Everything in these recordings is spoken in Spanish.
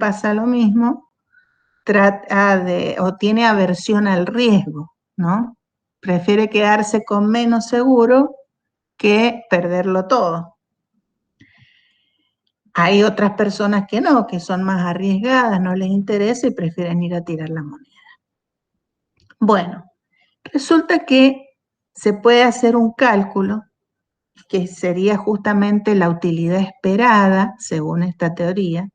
pasa lo mismo, o tiene aversión al riesgo, ¿no? Prefiere quedarse con menos seguro que perderlo todo. Hay otras personas que no, que son más arriesgadas, no les interesa y prefieren ir a tirar la moneda. Bueno, resulta que se puede hacer un cálculo que sería justamente la utilidad esperada, según esta teoría,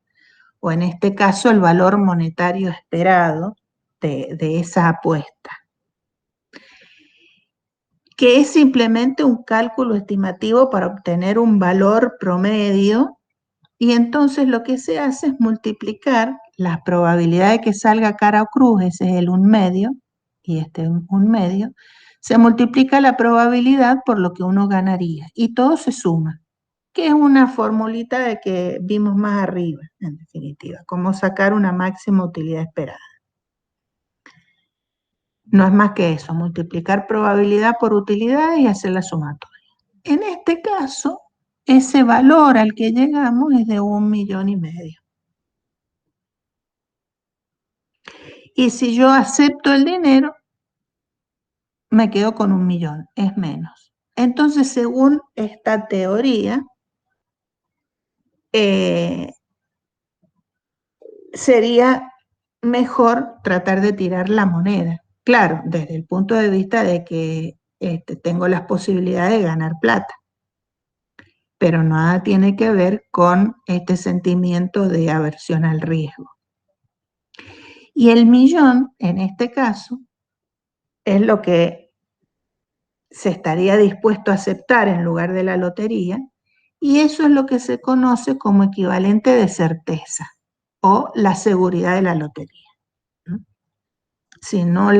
o en este caso el valor monetario esperado de esa apuesta, que es simplemente un cálculo estimativo para obtener un valor promedio, y entonces lo que se hace es multiplicar la probabilidad de que salga cara o cruz, ese es el 1/2, y este es 1/2, se multiplica la probabilidad por lo que uno ganaría, y todo se suma, que es una formulita de que vimos más arriba, en definitiva, cómo sacar una máxima utilidad esperada. No es más que eso, multiplicar probabilidad por utilidad y hacer la sumatoria. En este caso, ese valor al que llegamos es de 1,5 millones. Y si yo acepto el dinero, me quedo con 1 millón, es menos. Entonces, según esta teoría, sería mejor tratar de tirar la moneda. Claro, desde el punto de vista de que tengo las posibilidades de ganar plata, pero nada tiene que ver con este sentimiento de aversión al riesgo. Y el millón, en este caso, es lo que se estaría dispuesto a aceptar en lugar de la lotería, y eso es lo que se conoce como equivalente de certeza o la seguridad de la lotería. Si no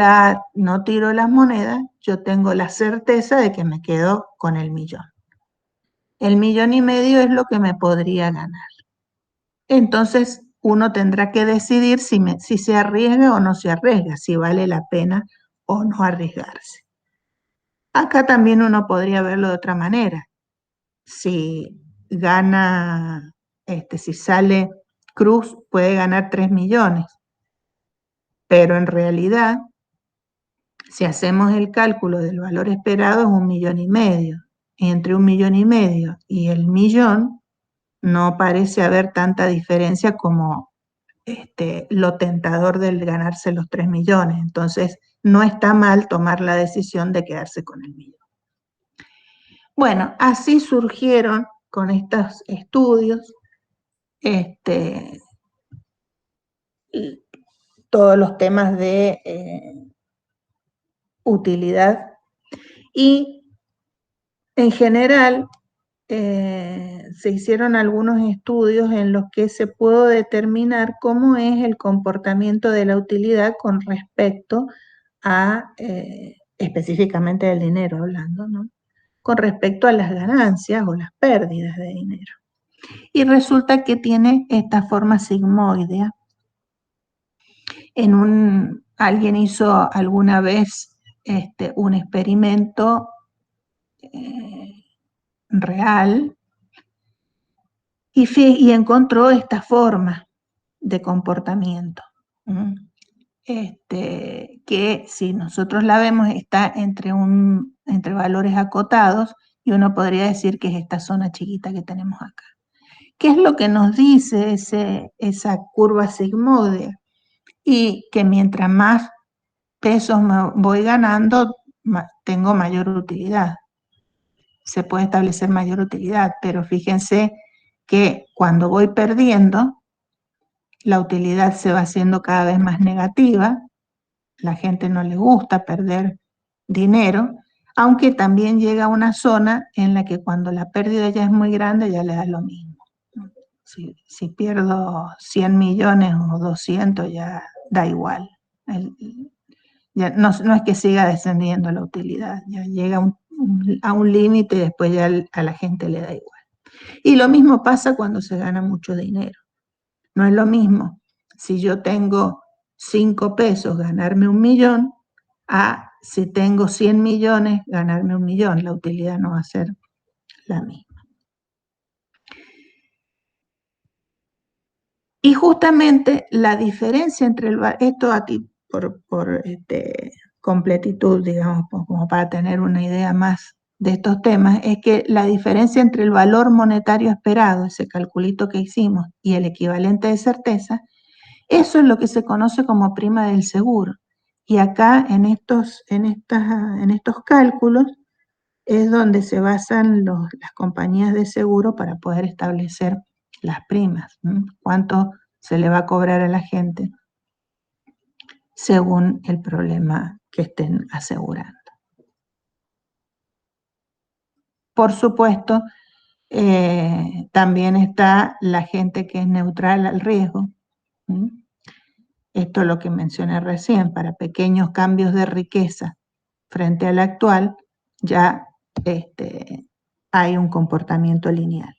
tiro las monedas, yo tengo la certeza de que me quedo con el millón. El 1,5 millones es lo que me podría ganar. Entonces, uno tendrá que decidir si se arriesga o no se arriesga, si vale la pena o no arriesgarse. Acá también uno podría verlo de otra manera. Si gana, si sale cruz, puede ganar 3 millones, pero en realidad, si hacemos el cálculo del valor esperado, es 1,5 millones. Y entre 1,5 millones y el millón, no parece haber tanta diferencia como lo tentador del ganarse los 3 millones. Entonces, no está mal tomar la decisión de quedarse con el millón. Bueno, así surgieron con estos estudios todos los temas de utilidad, y en general se hicieron algunos estudios en los que se pudo determinar cómo es el comportamiento de la utilidad con respecto a, específicamente del dinero hablando, ¿no? Con respecto a las ganancias o las pérdidas de dinero. Y resulta que tiene esta forma sigmoidea. Alguien hizo alguna vez un experimento real y encontró esta forma de comportamiento, que si nosotros la vemos está entre valores acotados, y uno podría decir que es esta zona chiquita que tenemos acá. ¿Qué es lo que nos dice esa curva sigmoidea? Y que mientras más pesos me voy ganando, tengo mayor utilidad. Se puede establecer mayor utilidad, pero fíjense que cuando voy perdiendo, la utilidad se va haciendo cada vez más negativa. La gente no le gusta perder dinero, aunque también llega a una zona en la que cuando la pérdida ya es muy grande, ya le da lo mismo. Si pierdo 100 millones o 200, ya da igual. Ya no es que siga descendiendo la utilidad, ya llega a un límite y después ya a la gente le da igual. Y lo mismo pasa cuando se gana mucho dinero. No es lo mismo si yo tengo 5 pesos, ganarme 1 millón, a si tengo 100 millones, ganarme 1 millón. La utilidad no va a ser la misma. Y justamente la diferencia entre esto a ti por completitud, digamos, como para tener una idea más de estos temas, es que la diferencia entre el valor monetario esperado, ese calculito que hicimos, y el equivalente de certeza, eso es lo que se conoce como prima del seguro. Y acá en estos cálculos es donde se basan las compañías de seguro para poder establecer las primas, ¿no? Cuánto se le va a cobrar a la gente según el problema que estén asegurando. Por supuesto, también está la gente que es neutral al riesgo. ¿Mm? Esto es lo que mencioné recién, para pequeños cambios de riqueza frente al actual, ya hay un comportamiento lineal.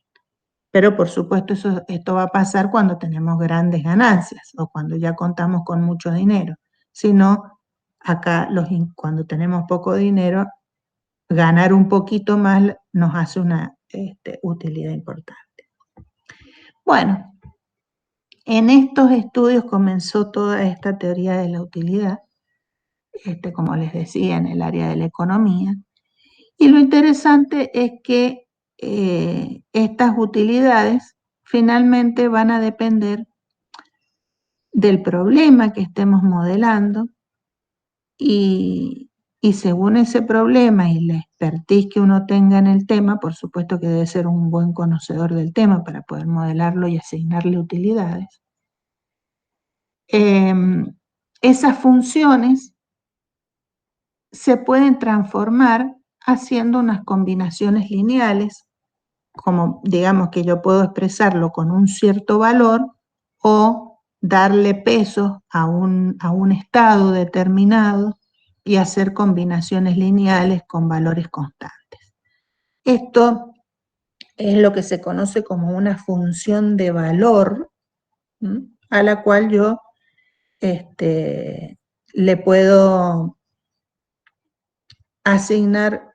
Pero por supuesto esto va a pasar cuando tenemos grandes ganancias o cuando ya contamos con mucho dinero. Si no, acá cuando tenemos poco dinero, ganar un poquito más nos hace una utilidad importante. Bueno, en estos estudios comenzó toda esta teoría de la utilidad, como les decía, en el área de la economía. Y lo interesante es que estas utilidades finalmente van a depender del problema que estemos modelando y según ese problema y la expertise que uno tenga en el tema, por supuesto que debe ser un buen conocedor del tema para poder modelarlo y asignarle utilidades. Esas funciones se pueden transformar haciendo unas combinaciones lineales, como digamos que yo puedo expresarlo con un cierto valor o darle peso a un estado determinado y hacer combinaciones lineales con valores constantes. Esto es lo que se conoce como una función de valor, ¿m? A la cual yo le puedo asignar,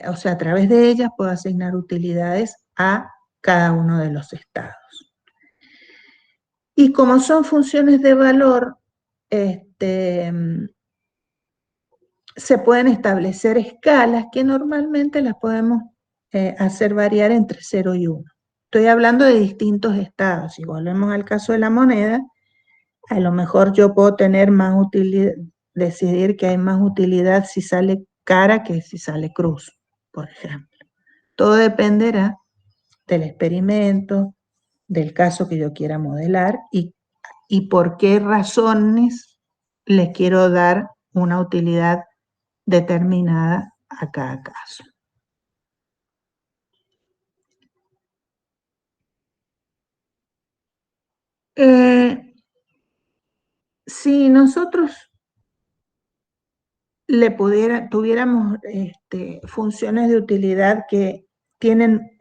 o sea, a través de ellas puedo asignar utilidades a cada uno de los estados. Y como son funciones de valor, se pueden establecer escalas que normalmente las podemos hacer variar entre 0 y 1. Estoy hablando de distintos estados. Si volvemos al caso de la moneda, a lo mejor yo puedo tener más utilidad, decidir que hay más utilidad si sale cara que si sale cruz, por ejemplo. Todo dependerá del experimento, del caso que yo quiera modelar y por qué razones les quiero dar una utilidad determinada a cada caso. Si nosotros tuviéramos funciones de utilidad que tienen,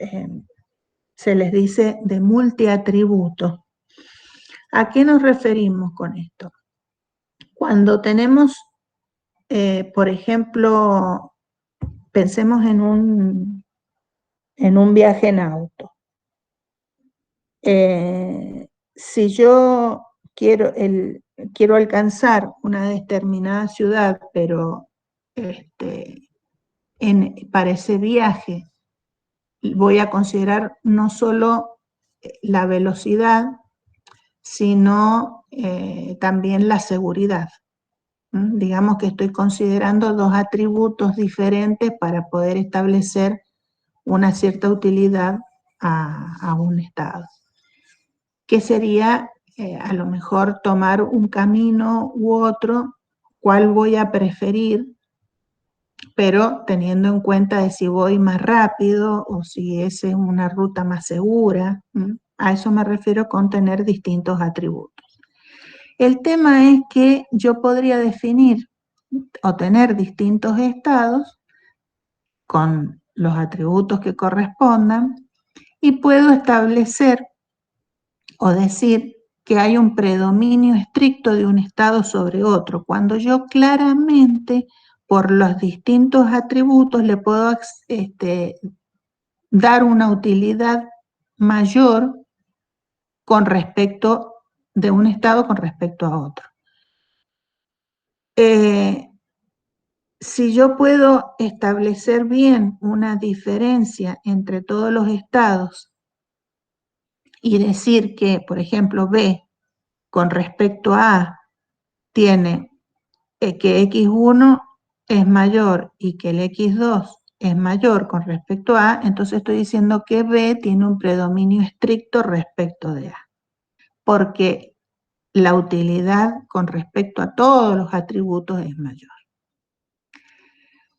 se les dice de multiatributo, ¿a qué nos referimos con esto? Cuando tenemos, por ejemplo, pensemos en un viaje en auto. Si yo quiero alcanzar una determinada ciudad, pero para ese viaje voy a considerar no solo la velocidad, sino también la seguridad. Digamos que estoy considerando dos atributos diferentes para poder establecer una cierta utilidad a un estado. Que sería a lo mejor tomar un camino u otro, cuál voy a preferir, pero teniendo en cuenta de si voy más rápido o si es una ruta más segura. A eso me refiero con tener distintos atributos. El tema es que yo podría definir o tener distintos estados con los atributos que correspondan y puedo establecer o decir que hay un predominio estricto de un estado sobre otro, cuando yo claramente por los distintos atributos le puedo dar una utilidad mayor con respecto de un estado con respecto a otro. Si yo puedo establecer bien una diferencia entre todos los estados y decir que, por ejemplo, B con respecto a tiene que X1 es mayor y que el X2 es mayor con respecto a, entonces estoy diciendo que B tiene un predominio estricto respecto de A, porque la utilidad con respecto a todos los atributos es mayor.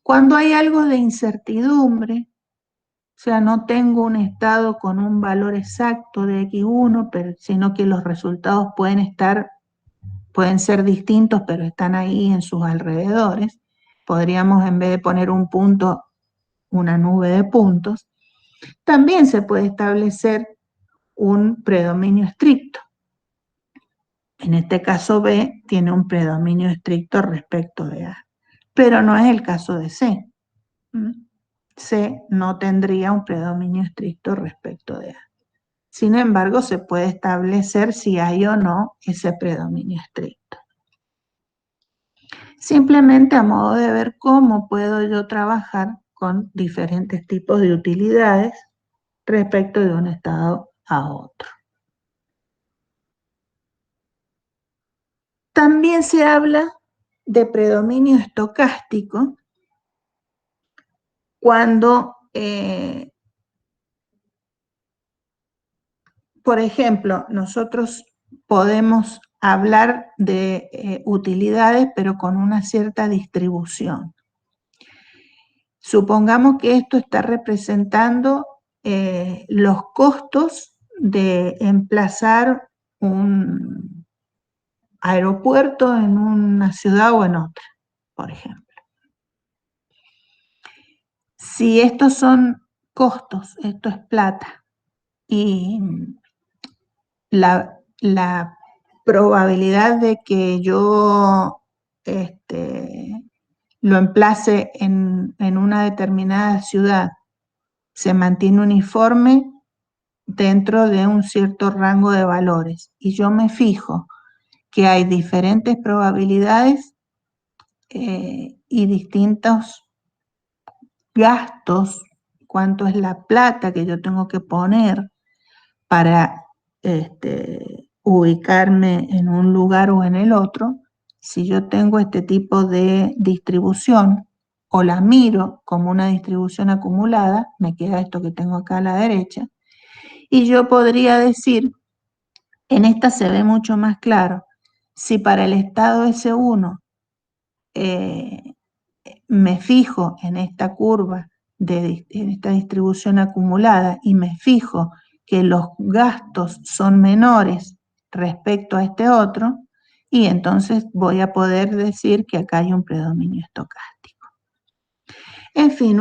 Cuando hay algo de incertidumbre, o sea, no tengo un estado con un valor exacto de X1, sino que los resultados pueden ser distintos, pero están ahí en sus alrededores. Podríamos, en vez de poner un punto, una nube de puntos. También se puede establecer un predominio estricto. En este caso B tiene un predominio estricto respecto de A, pero no es el caso de C. C no tendría un predominio estricto respecto de A. Sin embargo, se puede establecer si hay o no ese predominio estricto. Simplemente a modo de ver cómo puedo yo trabajar con diferentes tipos de utilidades respecto de un estado a otro. También se habla de predominio estocástico cuando, por ejemplo, nosotros podemos hablar de utilidades, pero con una cierta distribución. Supongamos que esto está representando los costos de emplazar un aeropuerto en una ciudad o en otra, por ejemplo. Si estos son costos, esto es plata, y la probabilidad de que yo lo emplace en una determinada ciudad se mantiene uniforme dentro de un cierto rango de valores. Y yo me fijo que hay diferentes probabilidades y distintos gastos, cuánto es la plata que yo tengo que poner para ubicarme en un lugar o en el otro. Si yo tengo este tipo de distribución o la miro como una distribución acumulada, me queda esto que tengo acá a la derecha, y yo podría decir, en esta se ve mucho más claro, si para el estado S1 me fijo en esta curva, en esta distribución acumulada, y me fijo que los gastos son menores respecto a este otro, y entonces voy a poder decir que acá hay un predominio estocástico. En fin,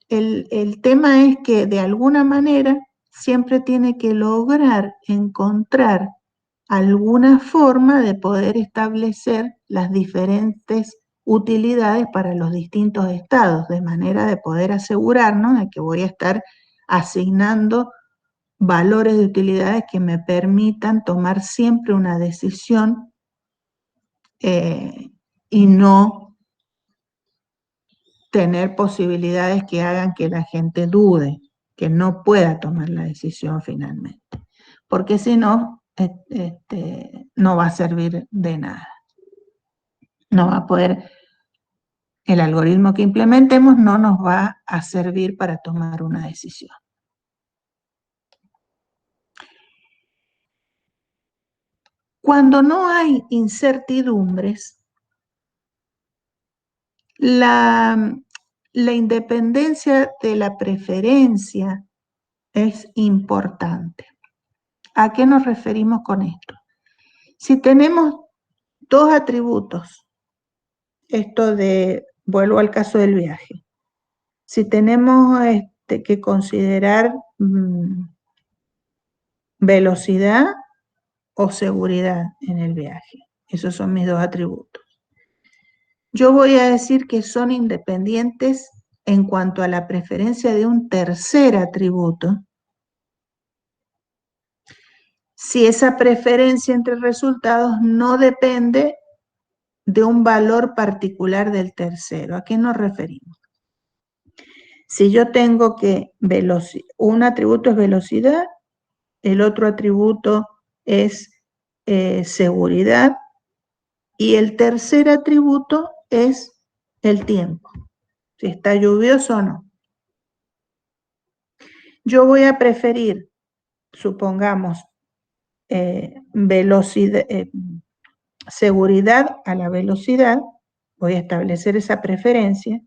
el tema es que de alguna manera siempre tiene que lograr encontrar alguna forma de poder establecer las diferentes utilidades para los distintos estados, de manera de poder asegurarnos de que voy a estar asignando valores de utilidades que me permitan tomar siempre una decisión y no tener posibilidades que hagan que la gente dude, que no pueda tomar la decisión finalmente, porque si no, no va a servir de nada. No va a poder, el algoritmo que implementemos no nos va a servir para tomar una decisión. Cuando no hay incertidumbres, la independencia de la preferencia es importante. ¿A qué nos referimos con esto? Si tenemos dos atributos, vuelvo al caso del viaje, si tenemos que considerar velocidad o seguridad en el viaje, esos son mis dos atributos. Yo voy a decir que son independientes en cuanto a la preferencia de un tercer atributo si esa preferencia entre resultados no depende de un valor particular del tercero. ¿A qué nos referimos? Si yo tengo que un atributo es velocidad, el otro atributo es seguridad y el tercer atributo es el tiempo, si está lluvioso o no. Yo voy a preferir, supongamos, seguridad a la velocidad, voy a establecer esa preferencia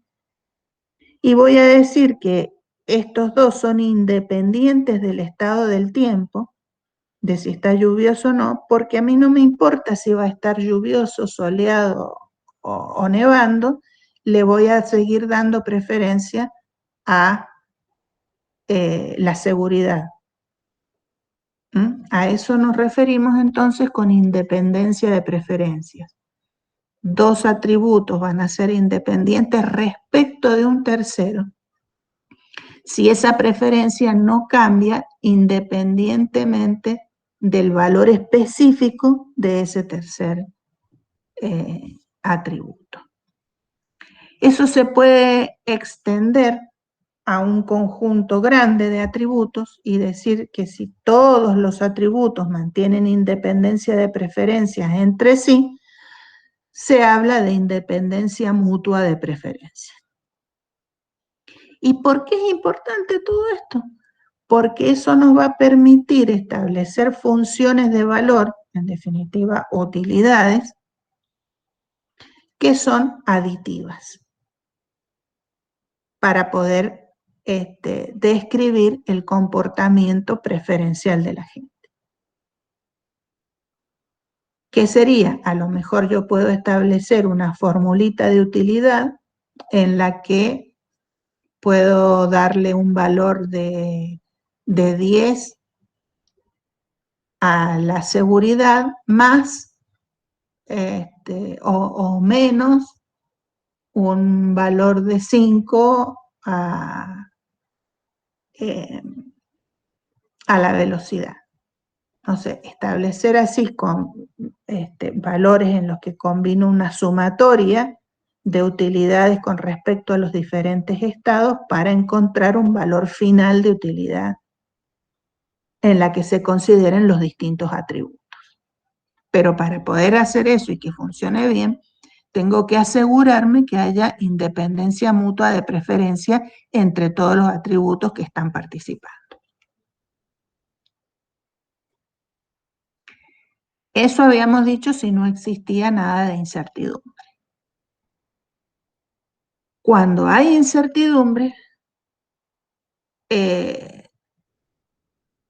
y voy a decir que estos dos son independientes del estado del tiempo, de si está lluvioso o no, porque a mí no me importa si va a estar lluvioso, soleado o nevando, le voy a seguir dando preferencia a la seguridad. A eso nos referimos entonces con independencia de preferencias. Dos atributos van a ser independientes respecto de un tercero si esa preferencia no cambia independientemente del valor específico de ese tercer atributo. Eso se puede extender a un conjunto grande de atributos y decir que si todos los atributos mantienen independencia de preferencias entre sí, se habla de independencia mutua de preferencia. ¿Y por qué es importante todo esto? Porque eso nos va a permitir establecer funciones de valor, en definitiva utilidades, que son aditivas, para poder describir el comportamiento preferencial de la gente. ¿Qué sería? A lo mejor yo puedo establecer una formulita de utilidad en la que puedo darle un valor de 10 a la seguridad más o menos un valor de 5 a la velocidad. Entonces, establecer así con valores en los que combino una sumatoria de utilidades con respecto a los diferentes estados para encontrar un valor final de utilidad en la que se consideren los distintos atributos. Pero para poder hacer eso y que funcione bien, tengo que asegurarme que haya independencia mutua de preferencia entre todos los atributos que están participando. Eso habíamos dicho si no existía nada de incertidumbre. Cuando hay incertidumbre,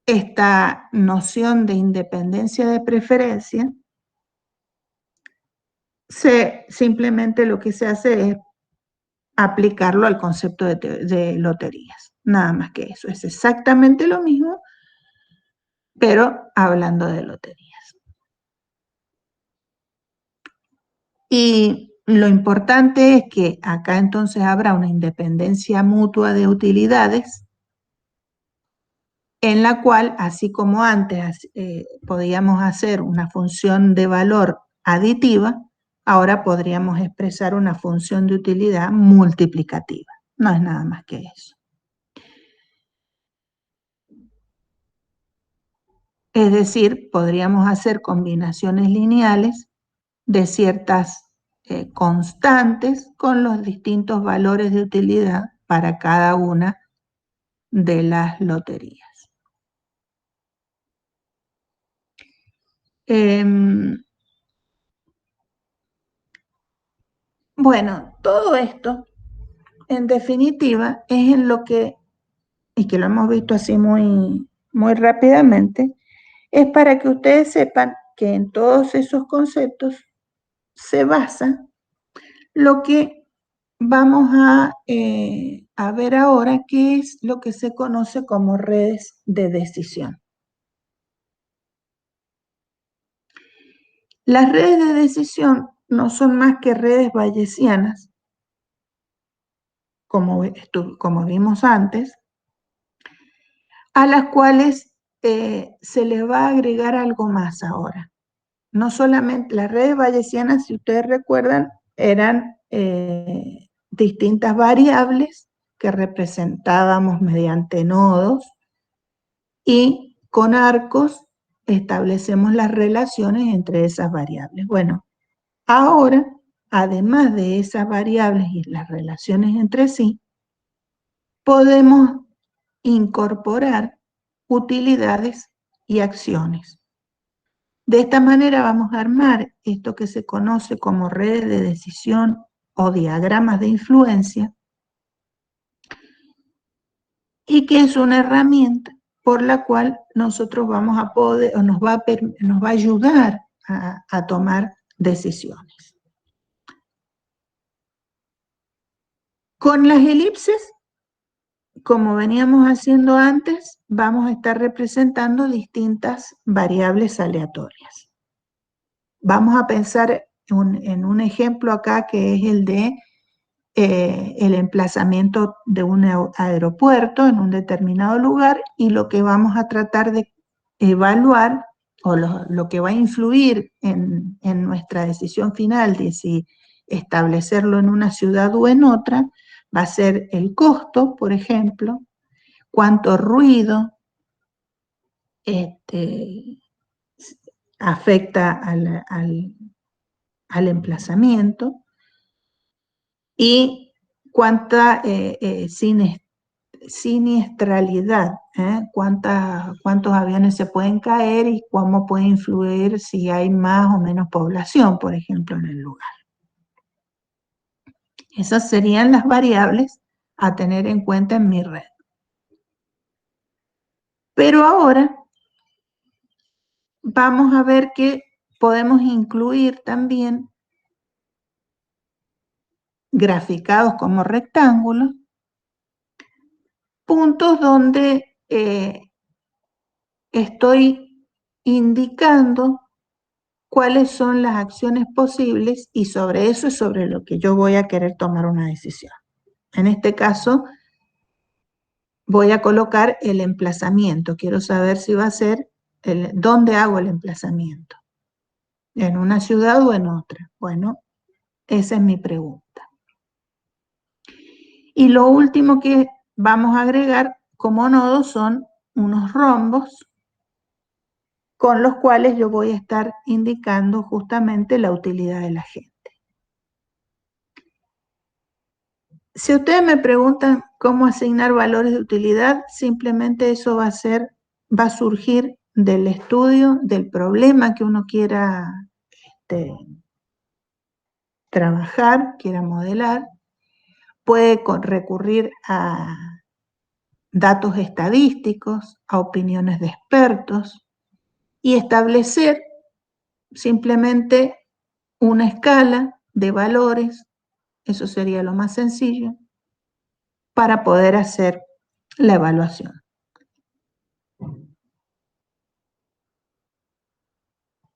esta noción de independencia de preferencia, simplemente lo que se hace es aplicarlo al concepto de loterías. Nada más que eso. Es exactamente lo mismo, pero hablando de loterías. Y lo importante es que acá entonces habrá una independencia mutua de utilidades en la cual, así como antes podíamos hacer una función de valor aditiva, ahora podríamos expresar una función de utilidad multiplicativa. No es nada más que eso. Es decir, podríamos hacer combinaciones lineales de ciertas constantes con los distintos valores de utilidad para cada una de las loterías. Bueno, todo esto, en definitiva, es en lo que, y que lo hemos visto así muy, muy rápidamente, es para que ustedes sepan que en todos esos conceptos se basa lo que vamos a ver ahora, que es lo que se conoce como redes de decisión. Las redes de decisión no son más que redes bayesianas, como vimos antes, a las cuales se les va a agregar algo más ahora. No solamente las redes bayesianas, si ustedes recuerdan, eran distintas variables que representábamos mediante nodos y con arcos establecemos las relaciones entre esas variables. Bueno, ahora, además de esas variables y las relaciones entre sí, podemos incorporar utilidades y acciones. De esta manera vamos a armar esto que se conoce como redes de decisión o diagramas de influencia, y que es una herramienta por la cual nosotros vamos a poder, o nos va a ayudar a tomar decisiones. Con las elipses, como veníamos haciendo antes, vamos a estar representando distintas variables aleatorias. Vamos a pensar en un ejemplo acá que es el de el emplazamiento de un aeropuerto en un determinado lugar, y lo que vamos a tratar de evaluar o lo que va a influir en nuestra decisión final de si establecerlo en una ciudad o en otra, va a ser el costo, por ejemplo, cuánto ruido afecta al emplazamiento y cuánta siniestralidad, cuántos aviones se pueden caer y cómo puede influir si hay más o menos población, por ejemplo, en el lugar. Esas serían las variables a tener en cuenta en mi red. Pero ahora vamos a ver que podemos incluir también graficados como rectángulos, puntos donde estoy indicando cuáles son las acciones posibles y sobre eso es sobre lo que yo voy a querer tomar una decisión. En este caso, voy a colocar el emplazamiento. Quiero saber si va a ser, ¿dónde hago el emplazamiento? ¿En una ciudad o en otra? Bueno, esa es mi pregunta. Y lo último que vamos a agregar como nodos son unos rombos con los cuales yo voy a estar indicando justamente la utilidad de la gente. Si ustedes me preguntan cómo asignar valores de utilidad, simplemente eso va a surgir del estudio del problema que uno quiera trabajar, quiera modelar. Puede recurrir a datos estadísticos, a opiniones de expertos y establecer simplemente una escala de valores, eso sería lo más sencillo, para poder hacer la evaluación.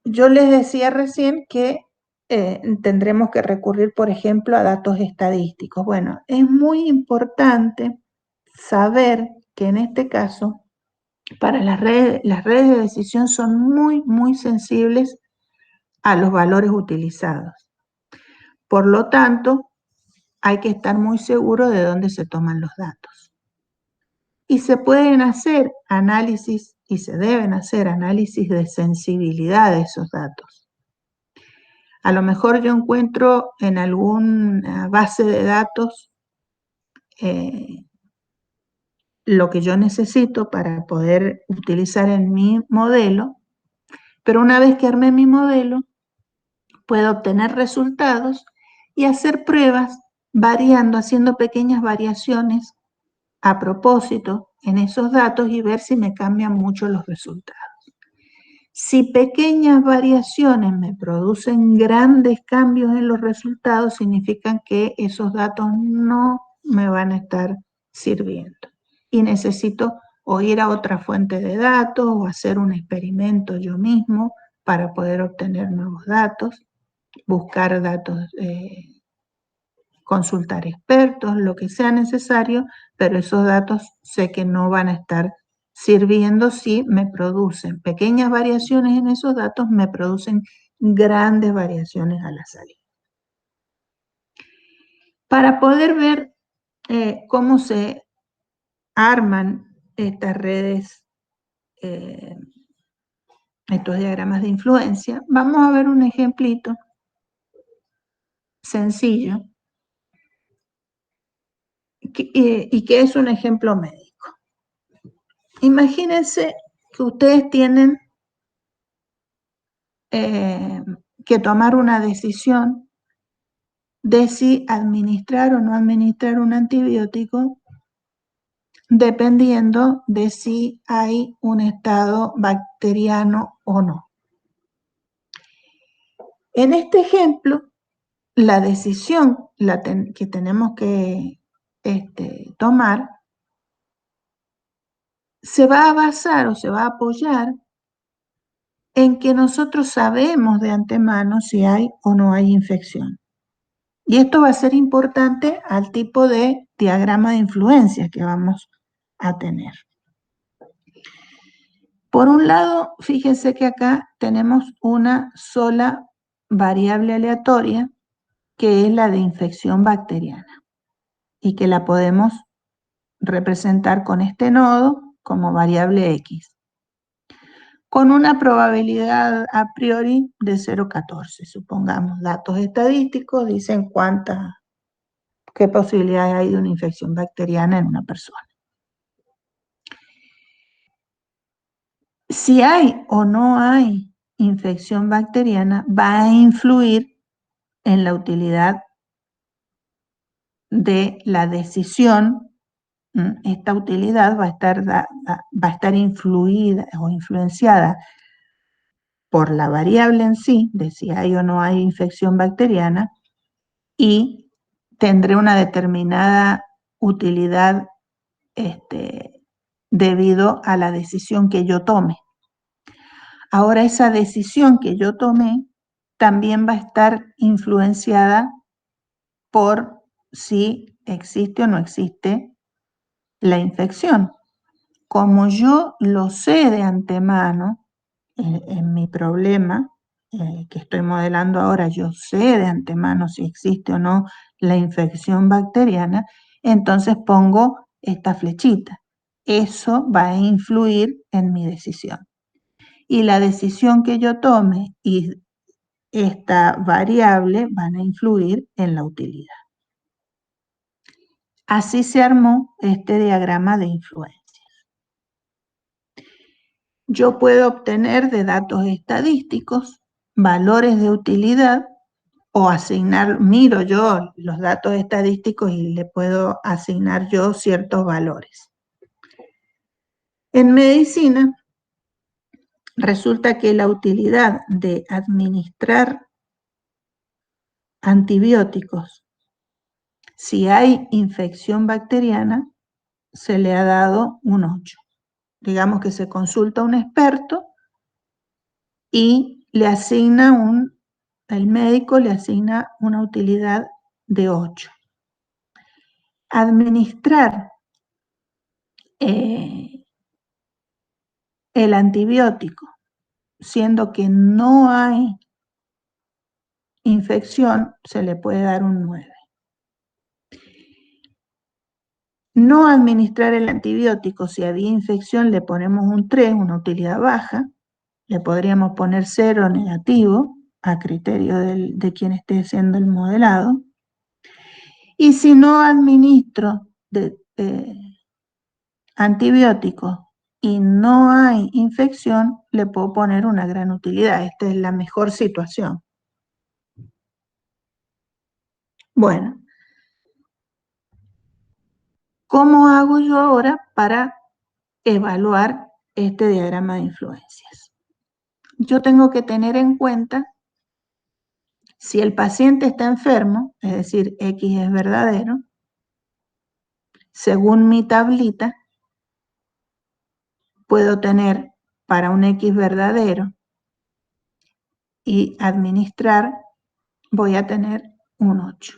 Yo les decía recién que tendremos que recurrir, por ejemplo, a datos estadísticos. Bueno, es muy importante saber que en este caso, para las redes de decisión son muy, muy sensibles a los valores utilizados. Por lo tanto, hay que estar muy seguro de dónde se toman los datos. Y se pueden hacer análisis y se deben hacer análisis de sensibilidad de esos datos. A lo mejor yo encuentro en alguna base de datos lo que yo necesito para poder utilizar en mi modelo, pero una vez que armé mi modelo, puedo obtener resultados y hacer pruebas variando, haciendo pequeñas variaciones a propósito en esos datos y ver si me cambian mucho los resultados. Si pequeñas variaciones me producen grandes cambios en los resultados, significan que esos datos no me van a estar sirviendo. Y necesito o ir a otra fuente de datos o hacer un experimento yo mismo para poder obtener nuevos datos, buscar datos, consultar expertos, lo que sea necesario, pero esos datos sé que no van a estar sirviendo si me producen pequeñas variaciones en esos datos, me producen grandes variaciones a la salida. Para poder ver cómo se arman estas redes, estos diagramas de influencia, vamos a ver un ejemplito sencillo y que es un ejemplo médico. Imagínense que ustedes tienen que tomar una decisión de si administrar o no administrar un antibiótico, dependiendo de si hay un estado bacteriano o no. En este ejemplo, la decisión que tenemos que tomar se va a basar o se va a apoyar en que nosotros sabemos de antemano si hay o no hay infección. Y esto va a ser importante al tipo de diagrama de influencia que vamos a tener. Por un lado, fíjense que acá tenemos una sola variable aleatoria, que es la de infección bacteriana, y que la podemos representar con este nodo como variable X, con una probabilidad a priori de 0,14. Supongamos, datos estadísticos dicen qué posibilidades hay de una infección bacteriana en una persona. Si hay o no hay infección bacteriana, va a influir en la utilidad de la decisión. Esta utilidad va a estar influida o influenciada por la variable en sí, de si hay o no hay infección bacteriana, y tendré una determinada utilidad debido a la decisión que yo tome. Ahora, esa decisión que yo tomé también va a estar influenciada por si existe o no existe la infección. Como yo lo sé de antemano, en mi problema que estoy modelando ahora, yo sé de antemano si existe o no la infección bacteriana, entonces pongo esta flechita. Eso va a influir en mi decisión. Y la decisión que yo tome y esta variable van a influir en la utilidad. Así se armó este diagrama de influencias. Yo puedo obtener de datos estadísticos valores de utilidad o miro yo los datos estadísticos y le puedo asignar yo ciertos valores. En medicina, resulta que la utilidad de administrar antibióticos, si hay infección bacteriana, se le ha dado un 8. Digamos que se consulta a un experto y el médico le asigna una utilidad de 8. Administrar el antibiótico, siendo que no hay infección, se le puede dar un 9. No administrar el antibiótico, si había infección, le ponemos un 3, una utilidad baja. Le podríamos poner 0 negativo a criterio de quien esté haciendo el modelado. Y si no administro antibióticos y no hay infección, le puedo poner una gran utilidad. Esta es la mejor situación. Bueno, ¿cómo hago yo ahora para evaluar este diagrama de influencias? Yo tengo que tener en cuenta si el paciente está enfermo, es decir, X es verdadero, según mi tablita, puedo tener para un X verdadero y administrar, voy a tener un 8,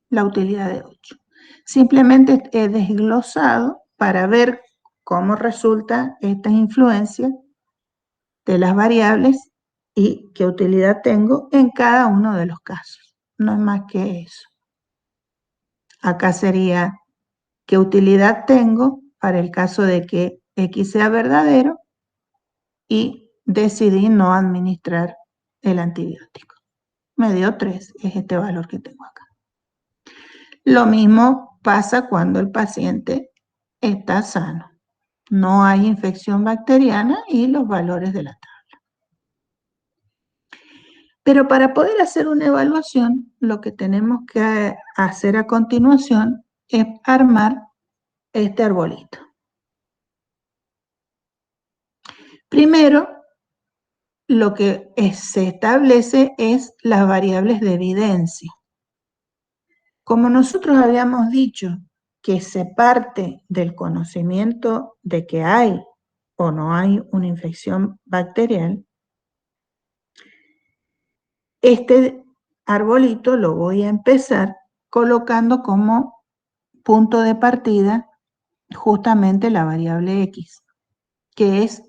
la utilidad de 8. Simplemente he desglosado para ver cómo resulta esta influencia de las variables y qué utilidad tengo en cada uno de los casos. No es más que eso. Acá sería qué utilidad tengo para el caso de que X sea verdadero y decidí no administrar el antibiótico. Me dio 3, es este valor que tengo acá. Lo mismo pasa cuando el paciente está sano. No hay infección bacteriana y los valores de la tabla. Pero para poder hacer una evaluación, lo que tenemos que hacer a continuación es armar este arbolito. Primero, lo que se establece es las variables de evidencia. Como nosotros habíamos dicho que se parte del conocimiento de que hay o no hay una infección bacterial, este arbolito lo voy a empezar colocando como punto de partida justamente la variable X, que es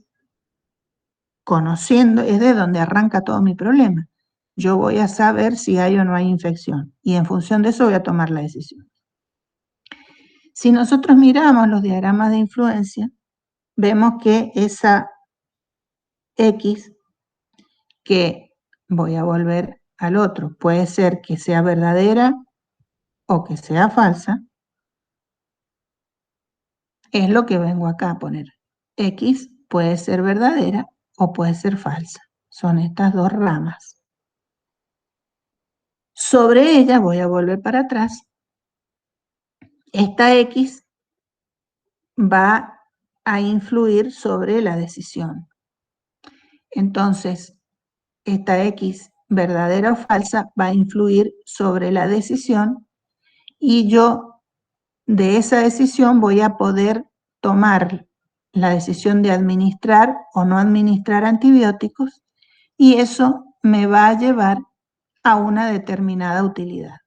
conociendo, es de donde arranca todo mi problema. Yo voy a saber si hay o no hay infección y en función de eso voy a tomar la decisión. Si nosotros miramos los diagramas de influencia, vemos que esa X, que voy a volver al otro, puede ser que sea verdadera o que sea falsa, es lo que vengo acá a poner. X puede ser verdadera o puede ser falsa. Son estas dos ramas. Sobre ella voy a volver para atrás. Esta X va a influir sobre la decisión. Entonces, esta X verdadera o falsa va a influir sobre la decisión y yo de esa decisión voy a poder tomar la decisión de administrar o no administrar antibióticos y eso me va a llevar a una determinada utilidad.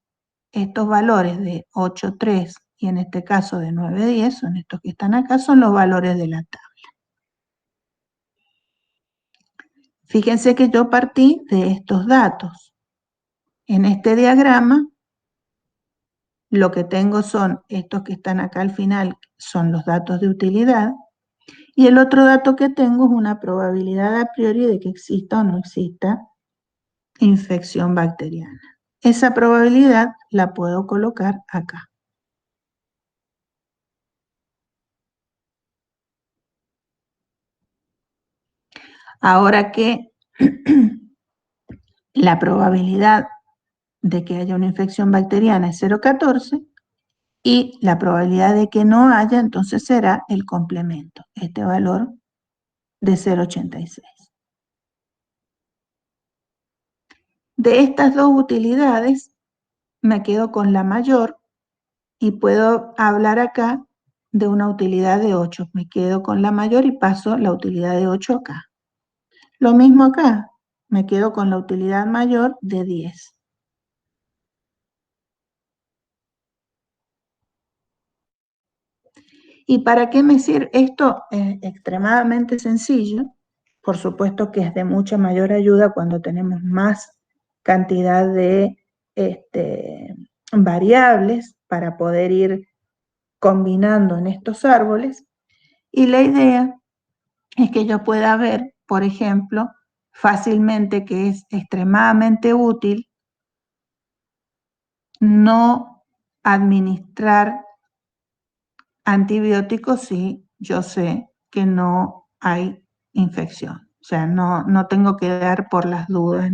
Estos valores de 8,3 y en este caso de 9,10, son estos que están acá, son los valores de la tabla. Fíjense que yo partí de estos datos. En este diagrama, lo que tengo son estos que están acá al final, son los datos de utilidad, y el otro dato que tengo es una probabilidad a priori de que exista o no exista infección bacteriana. Esa probabilidad la puedo colocar acá. Ahora que la probabilidad de que haya una infección bacteriana es 0,14 y la probabilidad de que no haya, entonces será el complemento, este valor de 0,86. De estas dos utilidades, me quedo con la mayor y puedo hablar acá de una utilidad de 8. Me quedo con la mayor y paso la utilidad de 8 acá. Lo mismo acá, me quedo con la utilidad mayor de 10. ¿Y para qué me sirve? Esto es extremadamente sencillo. Por supuesto que es de mucha mayor ayuda cuando tenemos más cantidad de variables para poder ir combinando en estos árboles. Y la idea es que yo pueda ver, por ejemplo, fácilmente que es extremadamente útil no administrar antibióticos si yo sé que no hay infección. O sea, no tengo que dar por las dudas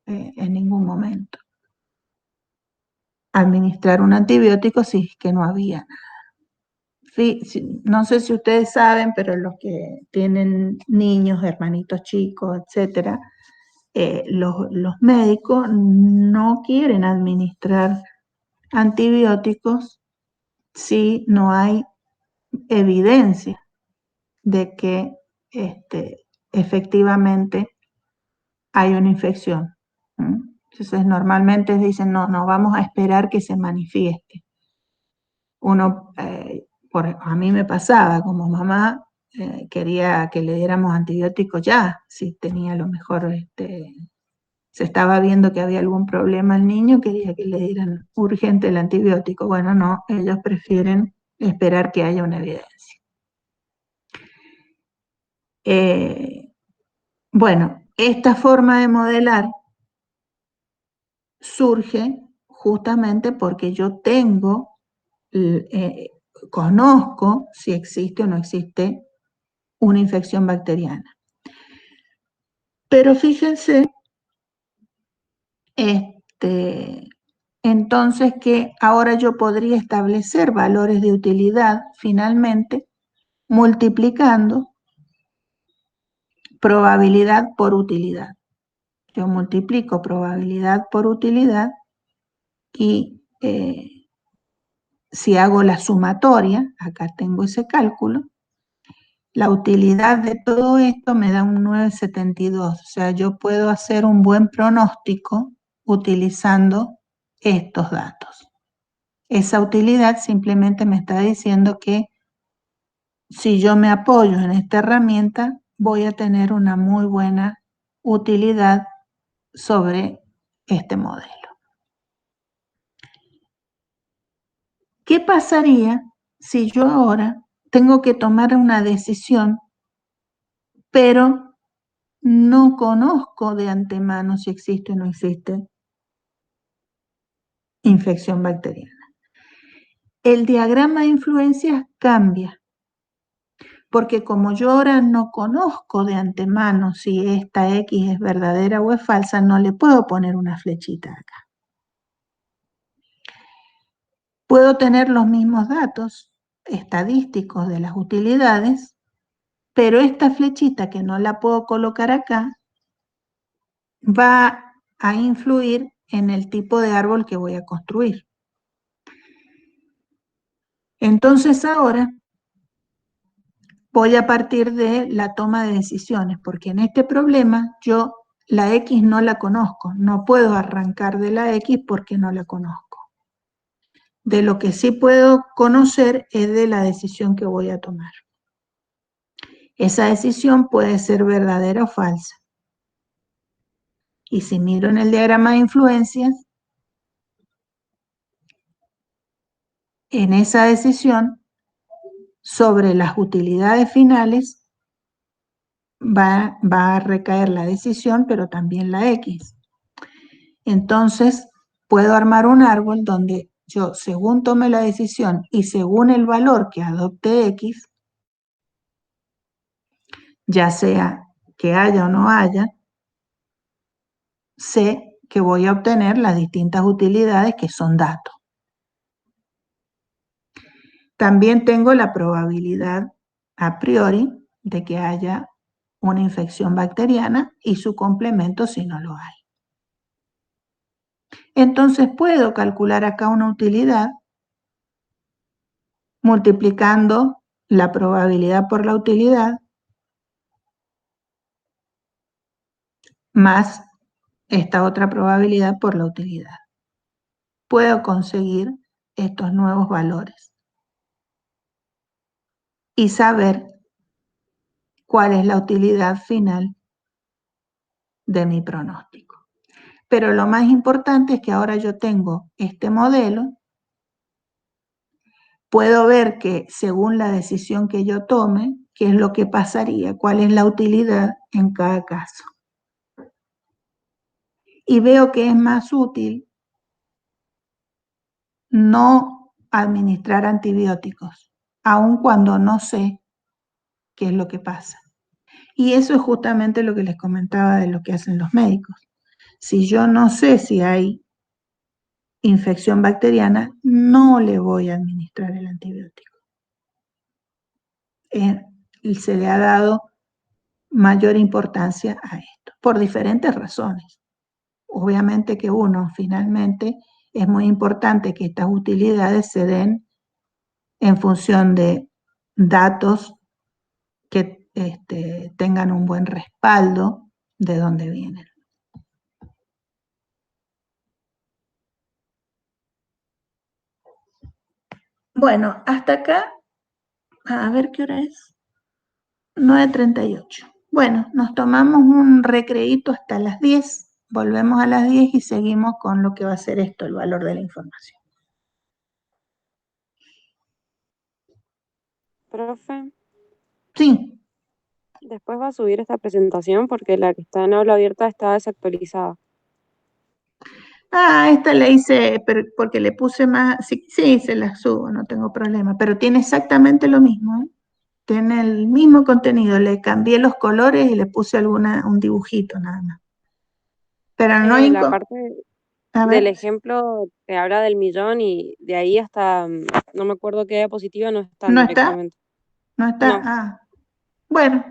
en ningún momento. Administrar un antibiótico si es que no había nada. No sé si ustedes saben, pero los que tienen niños, hermanitos chicos, etcétera, los médicos no quieren administrar antibióticos si no hay evidencia de que efectivamente hay una infección. Entonces normalmente dicen, no vamos a esperar que se manifieste. Uno a mí me pasaba, como mamá quería que le diéramos antibióticos ya, si tenía a lo mejor, se estaba viendo que había algún problema al niño, quería que le dieran urgente el antibiótico. Bueno, no, ellos prefieren esperar que haya una evidencia. Bueno, esta forma de modelar surge justamente porque yo conozco si existe o no existe una infección bacteriana. Pero fíjense, entonces que ahora yo podría establecer valores de utilidad finalmente multiplicando probabilidad por utilidad. Yo multiplico probabilidad por utilidad y si hago la sumatoria, acá tengo ese cálculo, la utilidad de todo esto me da un 9,72. O sea, yo puedo hacer un buen pronóstico utilizando estos datos. Esa utilidad simplemente me está diciendo que si yo me apoyo en esta herramienta, voy a tener una muy buena utilidad sobre este modelo. ¿Qué pasaría si yo ahora tengo que tomar una decisión, pero no conozco de antemano si existe o no existe infección bacteriana? El diagrama de influencias cambia, porque como yo ahora no conozco de antemano si esta X es verdadera o es falsa, no le puedo poner una flechita acá. Puedo tener los mismos datos estadísticos de las utilidades, pero esta flechita que no la puedo colocar acá va a influir en el tipo de árbol que voy a construir. Entonces ahora voy a partir de la toma de decisiones, porque en este problema yo la X no la conozco, no puedo arrancar de la X porque no la conozco. De lo que sí puedo conocer es de la decisión que voy a tomar. Esa decisión puede ser verdadera o falsa. Y si miro en el diagrama de influencias, en esa decisión, sobre las utilidades finales, va a recaer la decisión, pero también la X. Entonces, puedo armar un árbol donde yo, según tome la decisión y según el valor que adopte X, ya sea que haya o no haya, sé que voy a obtener las distintas utilidades que son datos. También tengo la probabilidad a priori de que haya una infección bacteriana y su complemento si no lo hay. Entonces puedo calcular acá una utilidad multiplicando la probabilidad por la utilidad más esta otra probabilidad por la utilidad. Puedo conseguir estos nuevos valores y saber cuál es la utilidad final de mi pronóstico. Pero lo más importante es que ahora yo tengo este modelo, puedo ver que según la decisión que yo tome, qué es lo que pasaría, cuál es la utilidad en cada caso. Y veo que es más útil no administrar antibióticos, aun cuando no sé qué es lo que pasa. Y eso es justamente lo que les comentaba de lo que hacen los médicos. Si yo no sé si hay infección bacteriana, no le voy a administrar el antibiótico. Se le ha dado mayor importancia a esto, por diferentes razones. Obviamente que finalmente, es muy importante que estas utilidades se den en función de datos que tengan un buen respaldo de dónde vienen. Bueno, hasta acá A ver qué hora es. 9:38. Bueno, nos tomamos un recreíto hasta las 10. Volvemos a las 10 y seguimos con lo que va a ser esto, el valor de la información. Profe, Sí. después va a subir esta presentación porque la que está en aula abierta está desactualizada. Esta la hice porque le puse más. Sí, sí, se la subo, no tengo problema. Pero tiene exactamente lo mismo, ¿eh? Tiene el mismo contenido. Le cambié los colores y le puse un dibujito nada más. Pero no hay. La parte A del ver, ejemplo te habla del millón y de ahí hasta, no me acuerdo qué diapositiva, no están ¿no está? directamente. ¿No está? No, Bueno,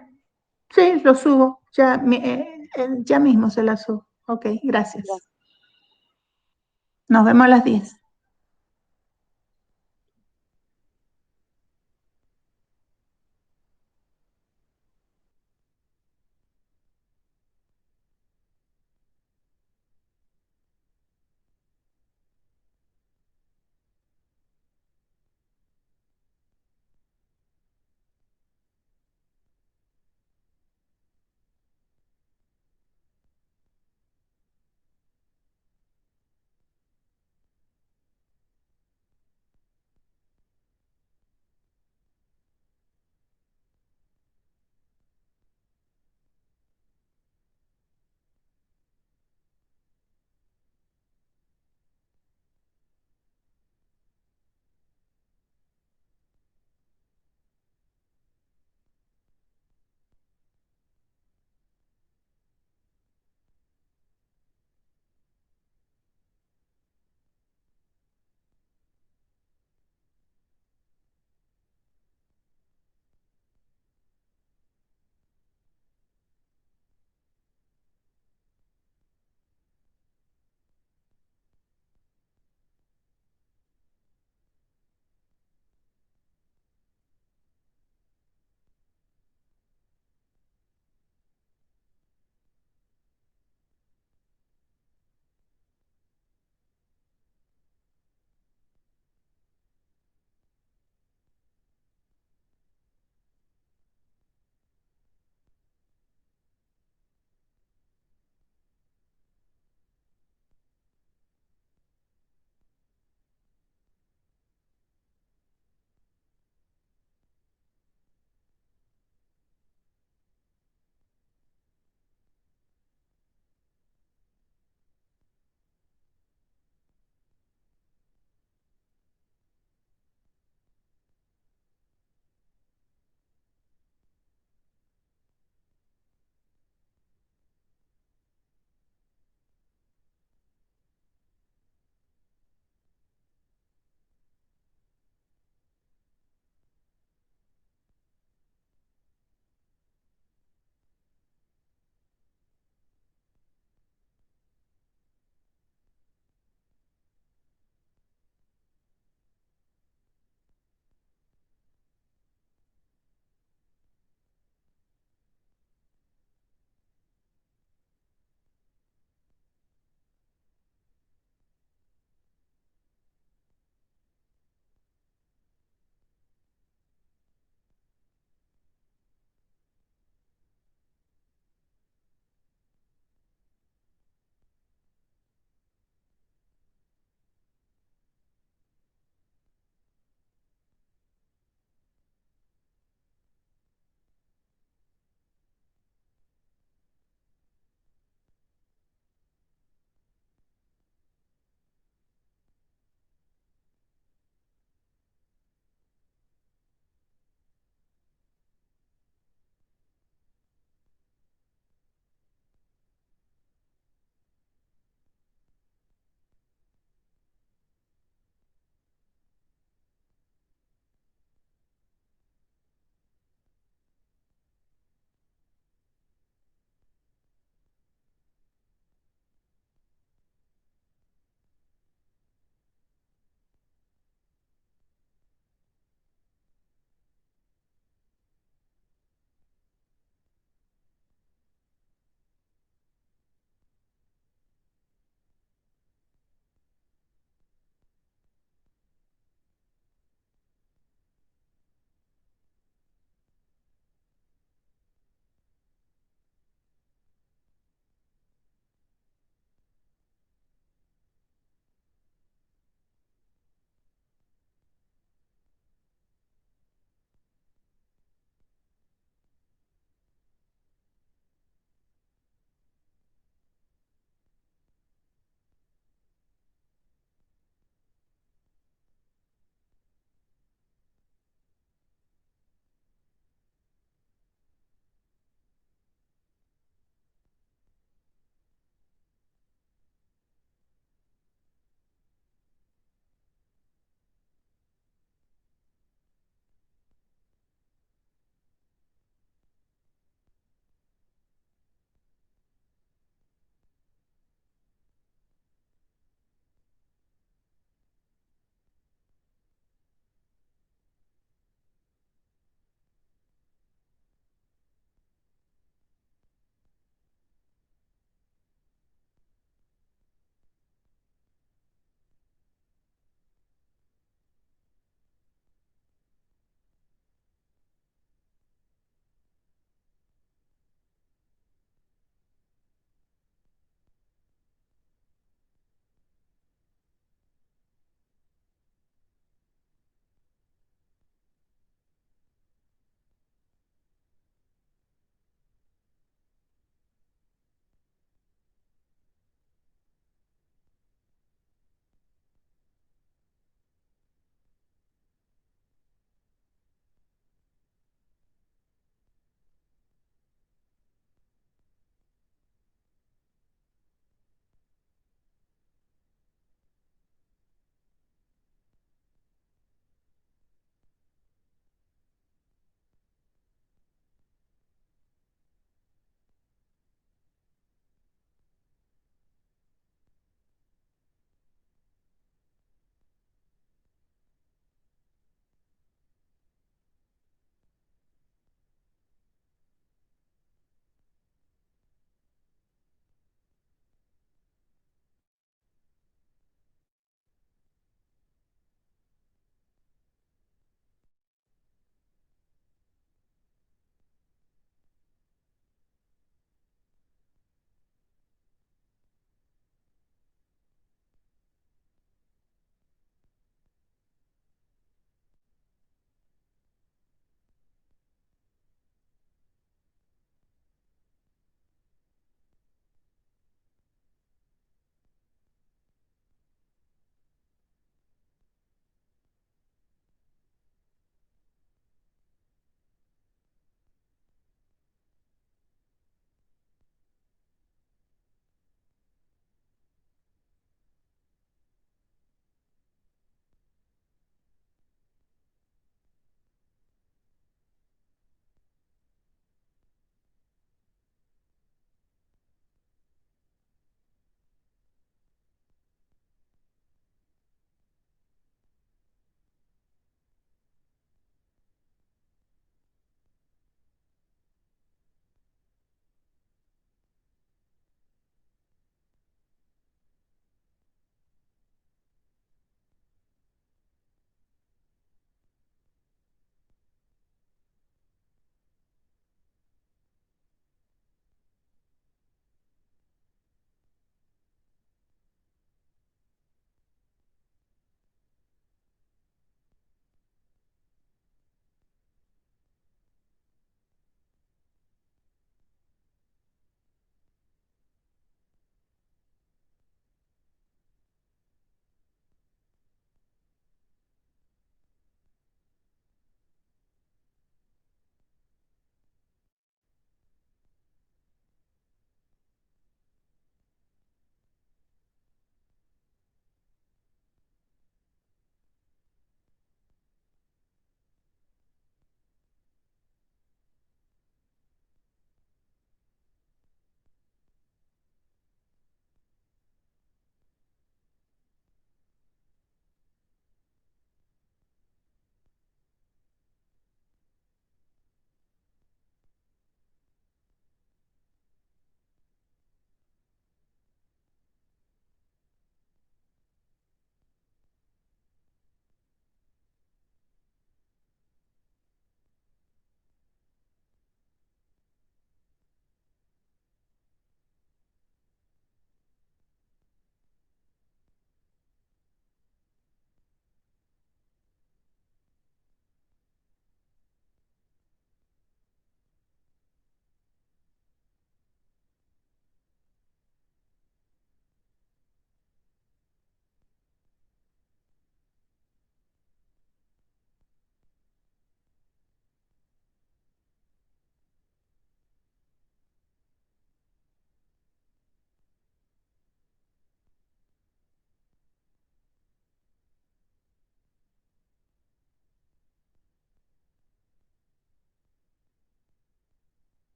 sí, lo subo. Ya, ya mismo se la subo. Ok, gracias. gracias. Nos vemos a las 10.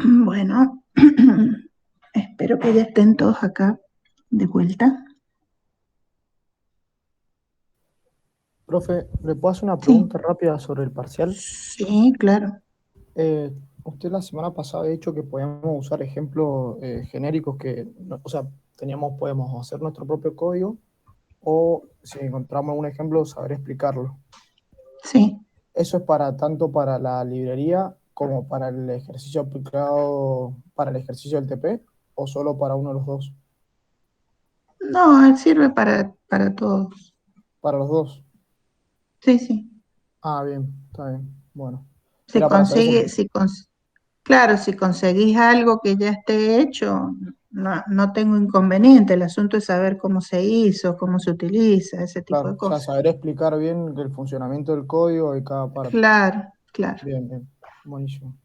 Bueno, espero que ya estén todos acá de vuelta. Profe, ¿le puedo hacer una Sí, pregunta rápida sobre el parcial? sí, claro. Eh, Usted la semana pasada ha dicho que podíamos usar ejemplos genéricos que, o sea, podemos hacer nuestro propio código o si encontramos un ejemplo, saber explicarlo. Sí. ¿Eso es para tanto para la librería como para el ejercicio aplicado para el ejercicio del TP o solo para uno de los dos? No, sirve para todos. Para los dos. Sí, sí. Ah, bien, está bien. Bueno, Si era para saber porque, consigue, claro, si conseguís algo que ya esté hecho, no, no tengo inconveniente. El asunto es saber cómo se hizo, cómo se utiliza, ese tipo claro, de o sea, cosas. saber explicar bien el funcionamiento del código de cada parte. Claro, claro. Bien, bien, buenísimo.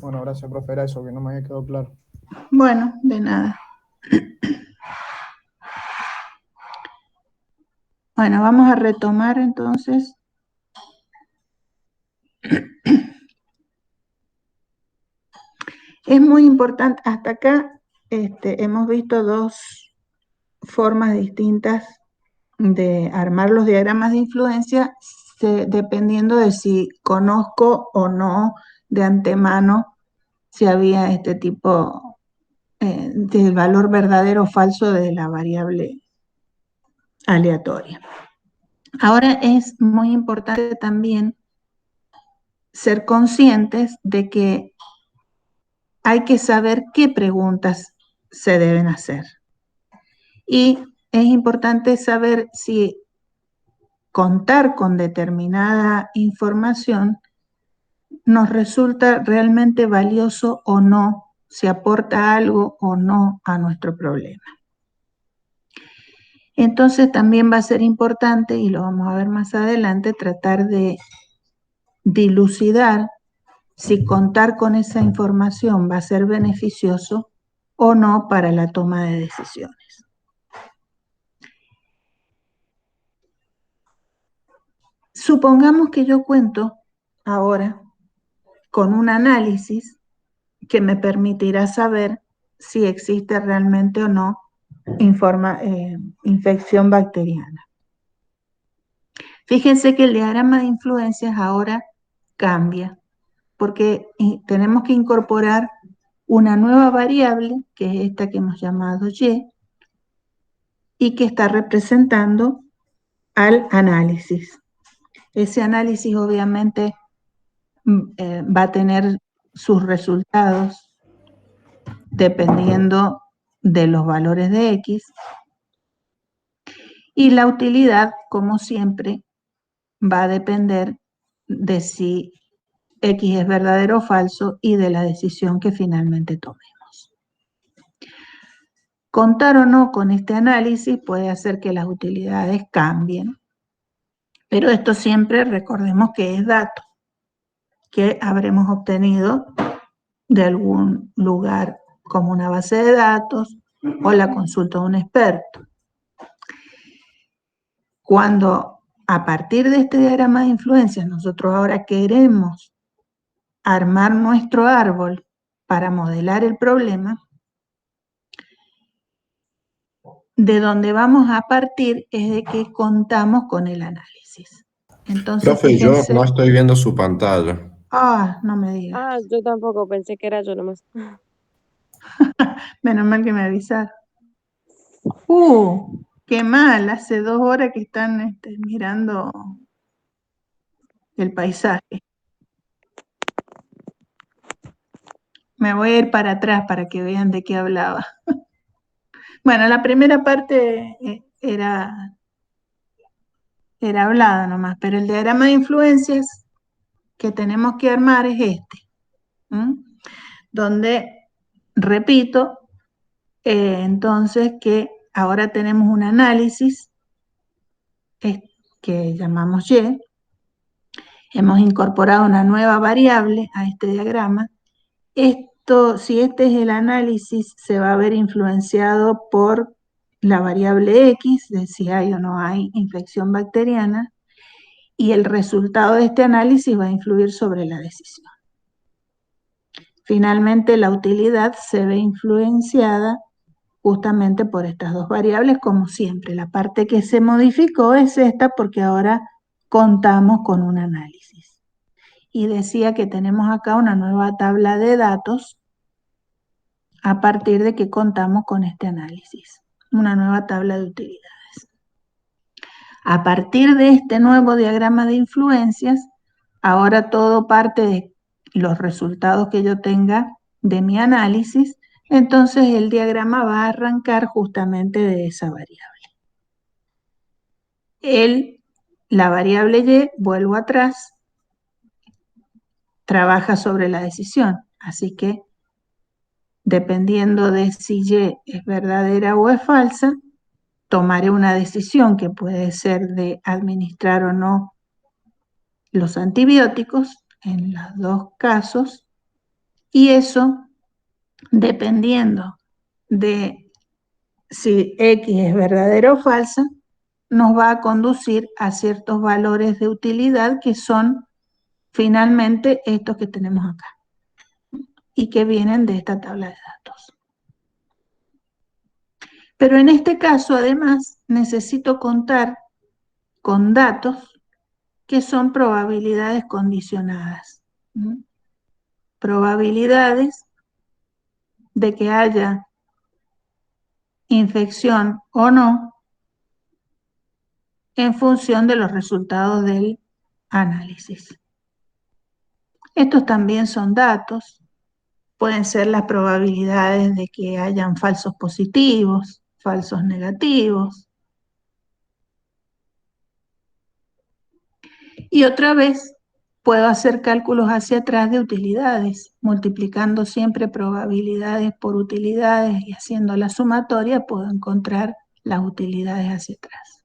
Bueno, gracias, profe, era eso que no me había quedado claro. Bueno, de nada. Bueno, vamos a retomar entonces. Es muy importante, hasta acá hemos visto dos formas distintas de armar los diagramas de influencia, dependiendo de si conozco o no de antemano si había este tipo del valor verdadero o falso de la variable aleatoria. Ahora es muy importante también ser conscientes de que hay que saber qué preguntas se deben hacer. Y es importante saber si contar con determinada información nos resulta realmente valioso o no, si aporta algo o no a nuestro problema. Entonces también va a ser importante, y lo vamos a ver más adelante, tratar de dilucidar si contar con esa información va a ser beneficioso o no para la toma de decisiones. Supongamos que yo cuento ahora con un análisis que me permitirá saber si existe realmente o no infección bacteriana. Fíjense que el diagrama de influencias ahora cambia, porque tenemos que incorporar una nueva variable, que es esta que hemos llamado y que está representando al análisis. Ese análisis obviamente va a tener sus resultados dependiendo de los valores de X, y la utilidad, como siempre, va a depender de si X es verdadero o falso y de la decisión que finalmente tomemos. Contar o no con este análisis puede hacer que las utilidades cambien, pero esto siempre recordemos que es dato que habremos obtenido de algún lugar como una base de datos o la consulta de un experto. Cuando a partir de este diagrama de influencias nosotros ahora queremos armar nuestro árbol para modelar el problema, de donde vamos a partir es de que contamos con el análisis. Entonces, Profe, yo fíjense, no estoy viendo su pantalla. no me digas, Ah, yo tampoco pensé que era yo nomás. menos mal que me avisaron. Qué mal, hace 2 horas que están mirando el paisaje. Me voy a ir para atrás para que vean de qué hablaba. Bueno, la primera parte era hablada nomás, pero el diagrama de influencias que tenemos que armar es este, donde, repito, entonces que ahora tenemos un análisis que llamamos Y, hemos incorporado una nueva variable a este diagrama. Si este es el análisis, se va a ver influenciado por la variable X, de si hay o no hay infección bacteriana, y el resultado de este análisis va a influir sobre la decisión. finalmente la utilidad se ve influenciada justamente por estas dos variables, como siempre. La parte que se modificó es esta porque ahora contamos con un análisis. Y decía que tenemos acá una nueva tabla de datos a partir de que contamos con este análisis, una nueva tabla de utilidades. A partir de este nuevo diagrama de influencias, ahora todo parte de los resultados que yo tenga de mi análisis, entonces el diagrama va a arrancar justamente de esa variable. La variable Y, vuelvo atrás, trabaja sobre la decisión, así que dependiendo de si Y es verdadera o es falsa, tomaré una decisión que puede ser de administrar o no los antibióticos en los dos casos, y eso, dependiendo de si X es verdadera o falsa, nos va a conducir a ciertos valores de utilidad que son finalmente estos que tenemos acá y que vienen de esta tabla de datos. Pero en este caso, además, necesito contar con datos que son probabilidades condicionadas. Probabilidades de que haya infección o no en función de los resultados del análisis. Estos también son datos, pueden ser las probabilidades de que hayan falsos positivos, falsos negativos. Y otra vez puedo hacer cálculos hacia atrás de utilidades, multiplicando siempre probabilidades por utilidades y haciendo la sumatoria puedo encontrar las utilidades hacia atrás.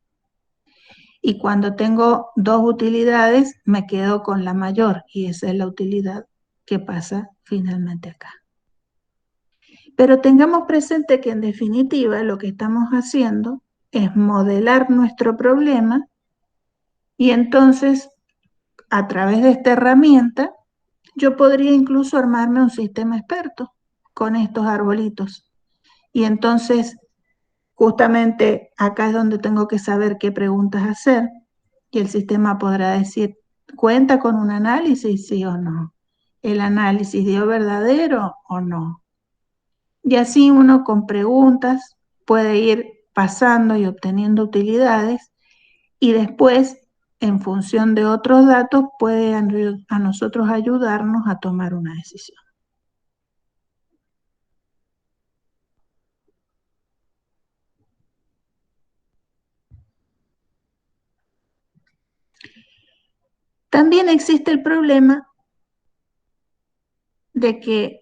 Y cuando tengo dos utilidades me quedo con la mayor y esa es la utilidad que pasa finalmente acá. Pero tengamos presente que en definitiva lo que estamos haciendo es modelar nuestro problema y entonces a través de esta herramienta yo podría incluso armarme un sistema experto con estos arbolitos. Y entonces justamente acá es donde tengo que saber qué preguntas hacer y el sistema podrá decir, ¿cuenta con un análisis, sí o no? ¿El análisis dio verdadero o no? Y así uno con preguntas puede ir pasando y obteniendo utilidades y después, en función de otros datos, puede a nosotros ayudarnos a tomar una decisión. También existe el problema de que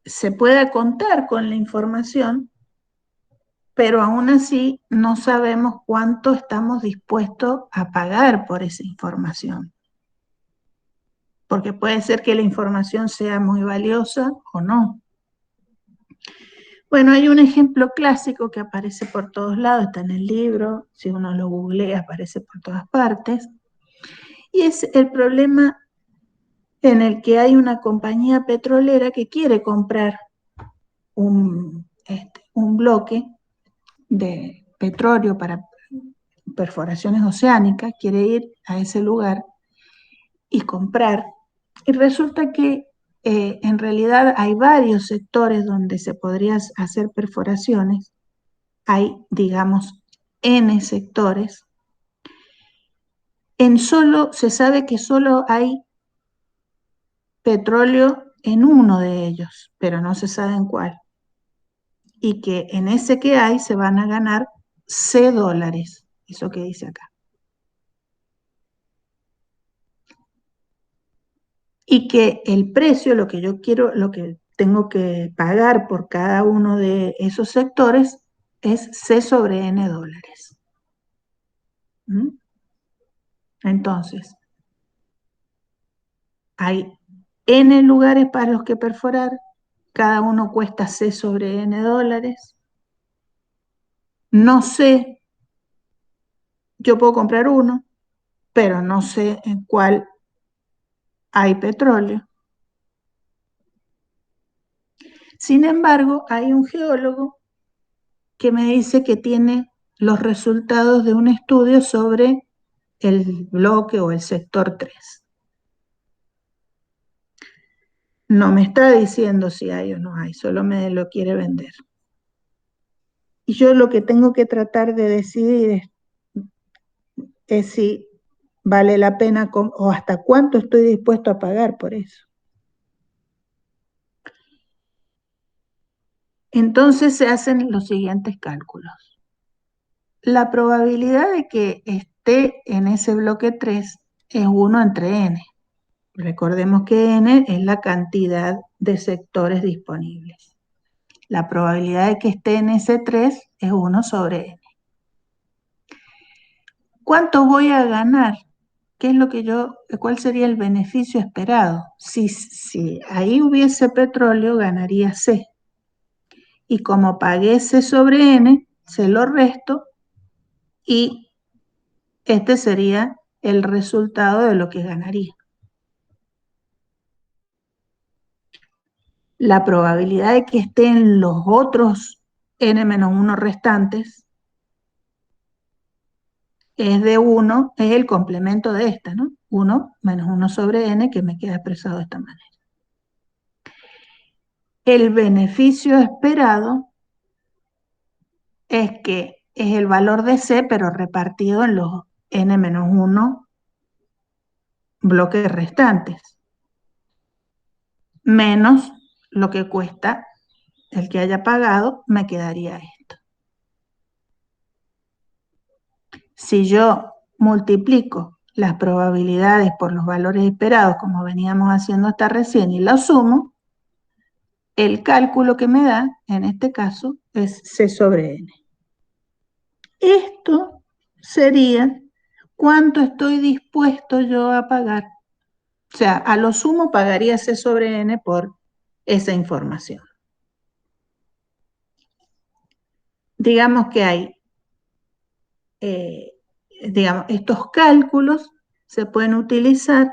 se pueda contar con la información, pero aún así no sabemos cuánto estamos dispuestos a pagar por esa información. Porque puede ser que la información sea muy valiosa o no. Bueno, hay un ejemplo clásico que aparece por todos lados, está en el libro, si uno lo googlea aparece por todas partes, y es el problema en el que hay una compañía petrolera que quiere comprar un bloque de petróleo para perforaciones oceánicas, quiere ir a ese lugar y comprar, y resulta que en realidad hay varios sectores donde se podrían hacer perforaciones, hay, digamos, N sectores, se sabe que solo hay petróleo en uno de ellos, pero no se sabe en cuál, y que en ese que hay se van a ganar $C, eso que dice acá. Y que el precio, lo que yo quiero, lo que tengo que pagar por cada uno de esos sectores es C sobre N dólares. Entonces, hay N lugares para los que perforar, cada uno cuesta C sobre N dólares. No sé, yo puedo comprar uno, pero no sé en cuál hay petróleo. Sin embargo, hay un geólogo que me dice que tiene los resultados de un estudio sobre el bloque o el sector 3. No me está diciendo si hay o no hay, solo me lo quiere vender. Y yo lo que tengo que tratar de decidir es si vale la pena o hasta cuánto estoy dispuesto a pagar por eso. Entonces se hacen los siguientes cálculos. La probabilidad de que esté en ese bloque 3 es 1 entre n. Recordemos que n es la cantidad de sectores disponibles. La probabilidad de que esté en ese 3 es 1 sobre n. ¿Cuánto voy a ganar? ¿Qué es lo que cuál sería el beneficio esperado? Si ahí hubiese petróleo, ganaría C. Y como pagué C sobre N, se lo resto y este sería el resultado de lo que ganaría. La probabilidad de que estén los otros n-1 restantes es de 1, es el complemento de esta, ¿no? 1 menos 1 sobre n, que me queda expresado de esta manera. El beneficio esperado es que es el valor de C, pero repartido en los n-1 bloques restantes, menos lo que cuesta el que haya pagado, me quedaría esto. Si yo multiplico las probabilidades por los valores esperados, como veníamos haciendo hasta recién, y los sumo, el cálculo que me da, en este caso, es C sobre N. Esto sería cuánto estoy dispuesto yo a pagar. O sea, a lo sumo pagaría C sobre N por esa información. Digamos que hay, estos cálculos se pueden utilizar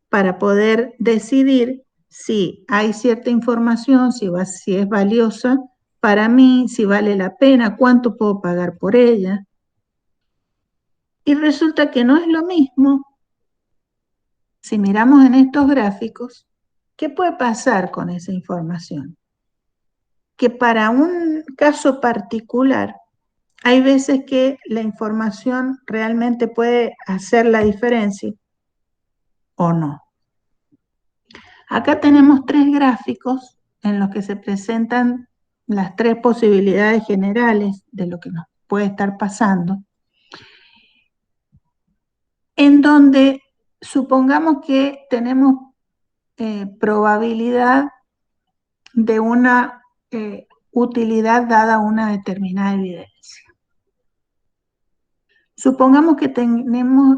para poder decidir si hay cierta información, si es valiosa para mí, si vale la pena, cuánto puedo pagar por ella. Y resulta que no es lo mismo. Si miramos en estos gráficos, ¿qué puede pasar con esa información? Que para un caso particular, hay veces que la información realmente puede hacer la diferencia o no. Acá tenemos 3 gráficos en los que se presentan las 3 posibilidades generales de lo que nos puede estar pasando, en donde supongamos que tenemos probabilidad de una utilidad dada una determinada evidencia. Supongamos que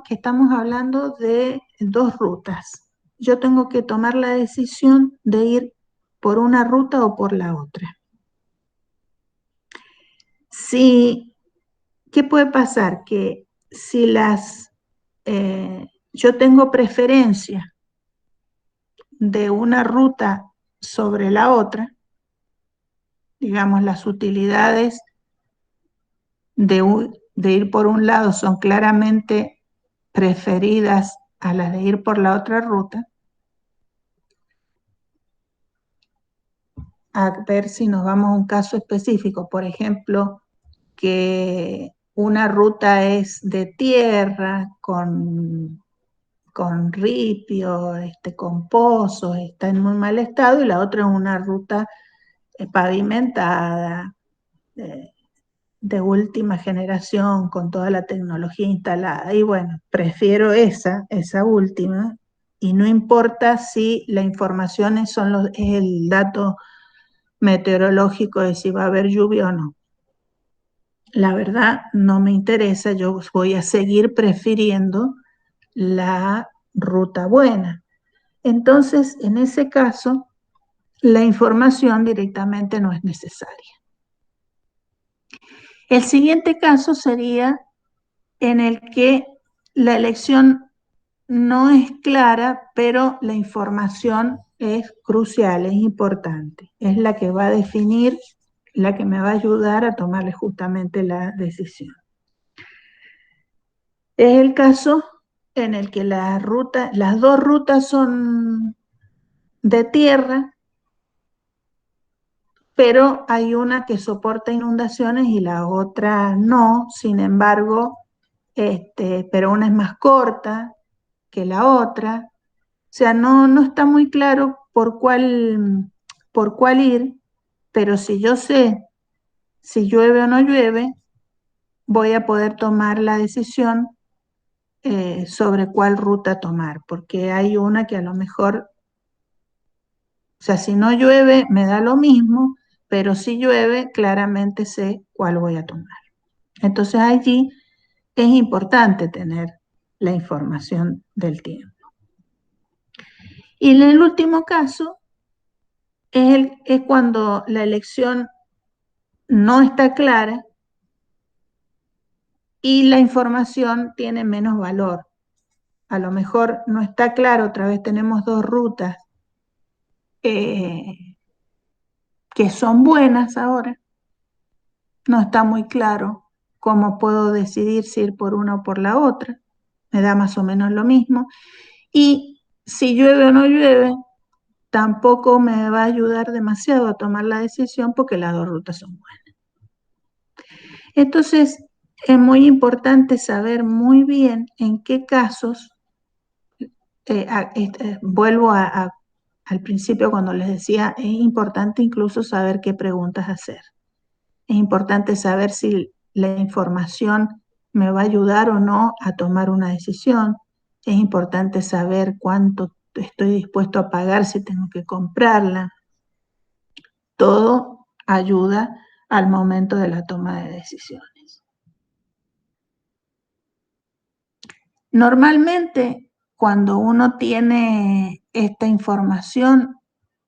estamos hablando de 2 rutas. Yo tengo que tomar la decisión de ir por una ruta o por la otra. ¿Qué puede pasar? Que si yo tengo preferencia de una ruta sobre la otra, digamos, las utilidades de ir por un lado son claramente preferidas a las de ir por la otra ruta, a ver si nos vamos a un caso específico, por ejemplo, que una ruta es de tierra con ripio, con pozos, está en muy mal estado, y la otra es una ruta pavimentada, de última generación, con toda la tecnología instalada. Y bueno, prefiero esa última, y no importa si la información es el dato meteorológico de si va a haber lluvia o no. La verdad no me interesa, yo voy a seguir prefiriendo la ruta buena. Entonces, en ese caso, la información directamente no es necesaria. El siguiente caso sería en el que la elección no es clara, pero la información es crucial, es importante. Es la que va a definir, la que me va a ayudar a tomarle justamente la decisión. Es el caso en el que las dos rutas son de tierra, pero hay una que soporta inundaciones y la otra no. Sin embargo, pero una es más corta que la otra. O sea, no está muy claro por cuál ir, pero si yo sé si llueve o no llueve, voy a poder tomar la decisión sobre cuál ruta tomar, porque hay una que a lo mejor, o sea, si no llueve me da lo mismo, pero si llueve claramente sé cuál voy a tomar. Entonces allí es importante tener la información del tiempo. Y en el último caso es cuando la elección no está clara y la información tiene menos valor. A lo mejor no está claro, otra vez tenemos dos rutas que son buenas ahora. No está muy claro cómo puedo decidir si ir por una o por la otra. Me da más o menos lo mismo. Y si llueve o no llueve, tampoco me va a ayudar demasiado a tomar la decisión porque las dos rutas son buenas. Entonces, es muy importante saber muy bien en qué casos, vuelvo al principio cuando les decía, es importante incluso saber qué preguntas hacer. Es importante saber si la información me va a ayudar o no a tomar una decisión. Es importante saber cuánto estoy dispuesto a pagar si tengo que comprarla. Todo ayuda al momento de la toma de decisiones. Normalmente, cuando uno tiene esta información,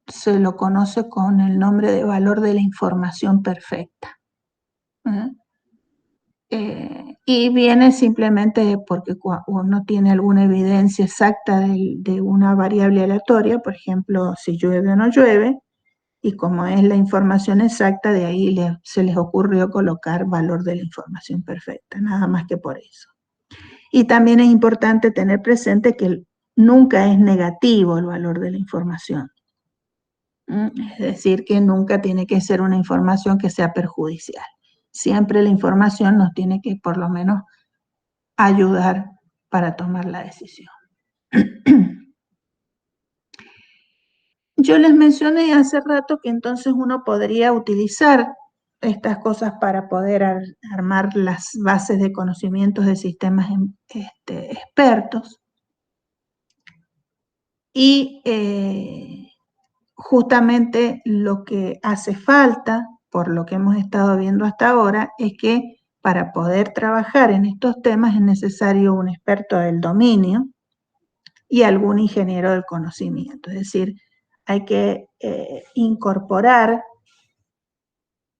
se lo conoce con el nombre de valor de la información perfecta. Y viene simplemente porque uno tiene alguna evidencia exacta de una variable aleatoria, por ejemplo, si llueve o no llueve, y como es la información exacta, de ahí se les ocurrió colocar valor de la información perfecta, nada más que por eso. Y también es importante tener presente que nunca es negativo el valor de la información. Es decir, que nunca tiene que ser una información que sea perjudicial. Siempre la información nos tiene que por lo menos ayudar para tomar la decisión. Yo les mencioné hace rato que entonces uno podría utilizar estas cosas para poder armar las bases de conocimientos de sistemas expertos. Y justamente lo que hace falta, por lo que hemos estado viendo hasta ahora, es que para poder trabajar en estos temas es necesario un experto del dominio y algún ingeniero del conocimiento. Es decir, hay que incorporar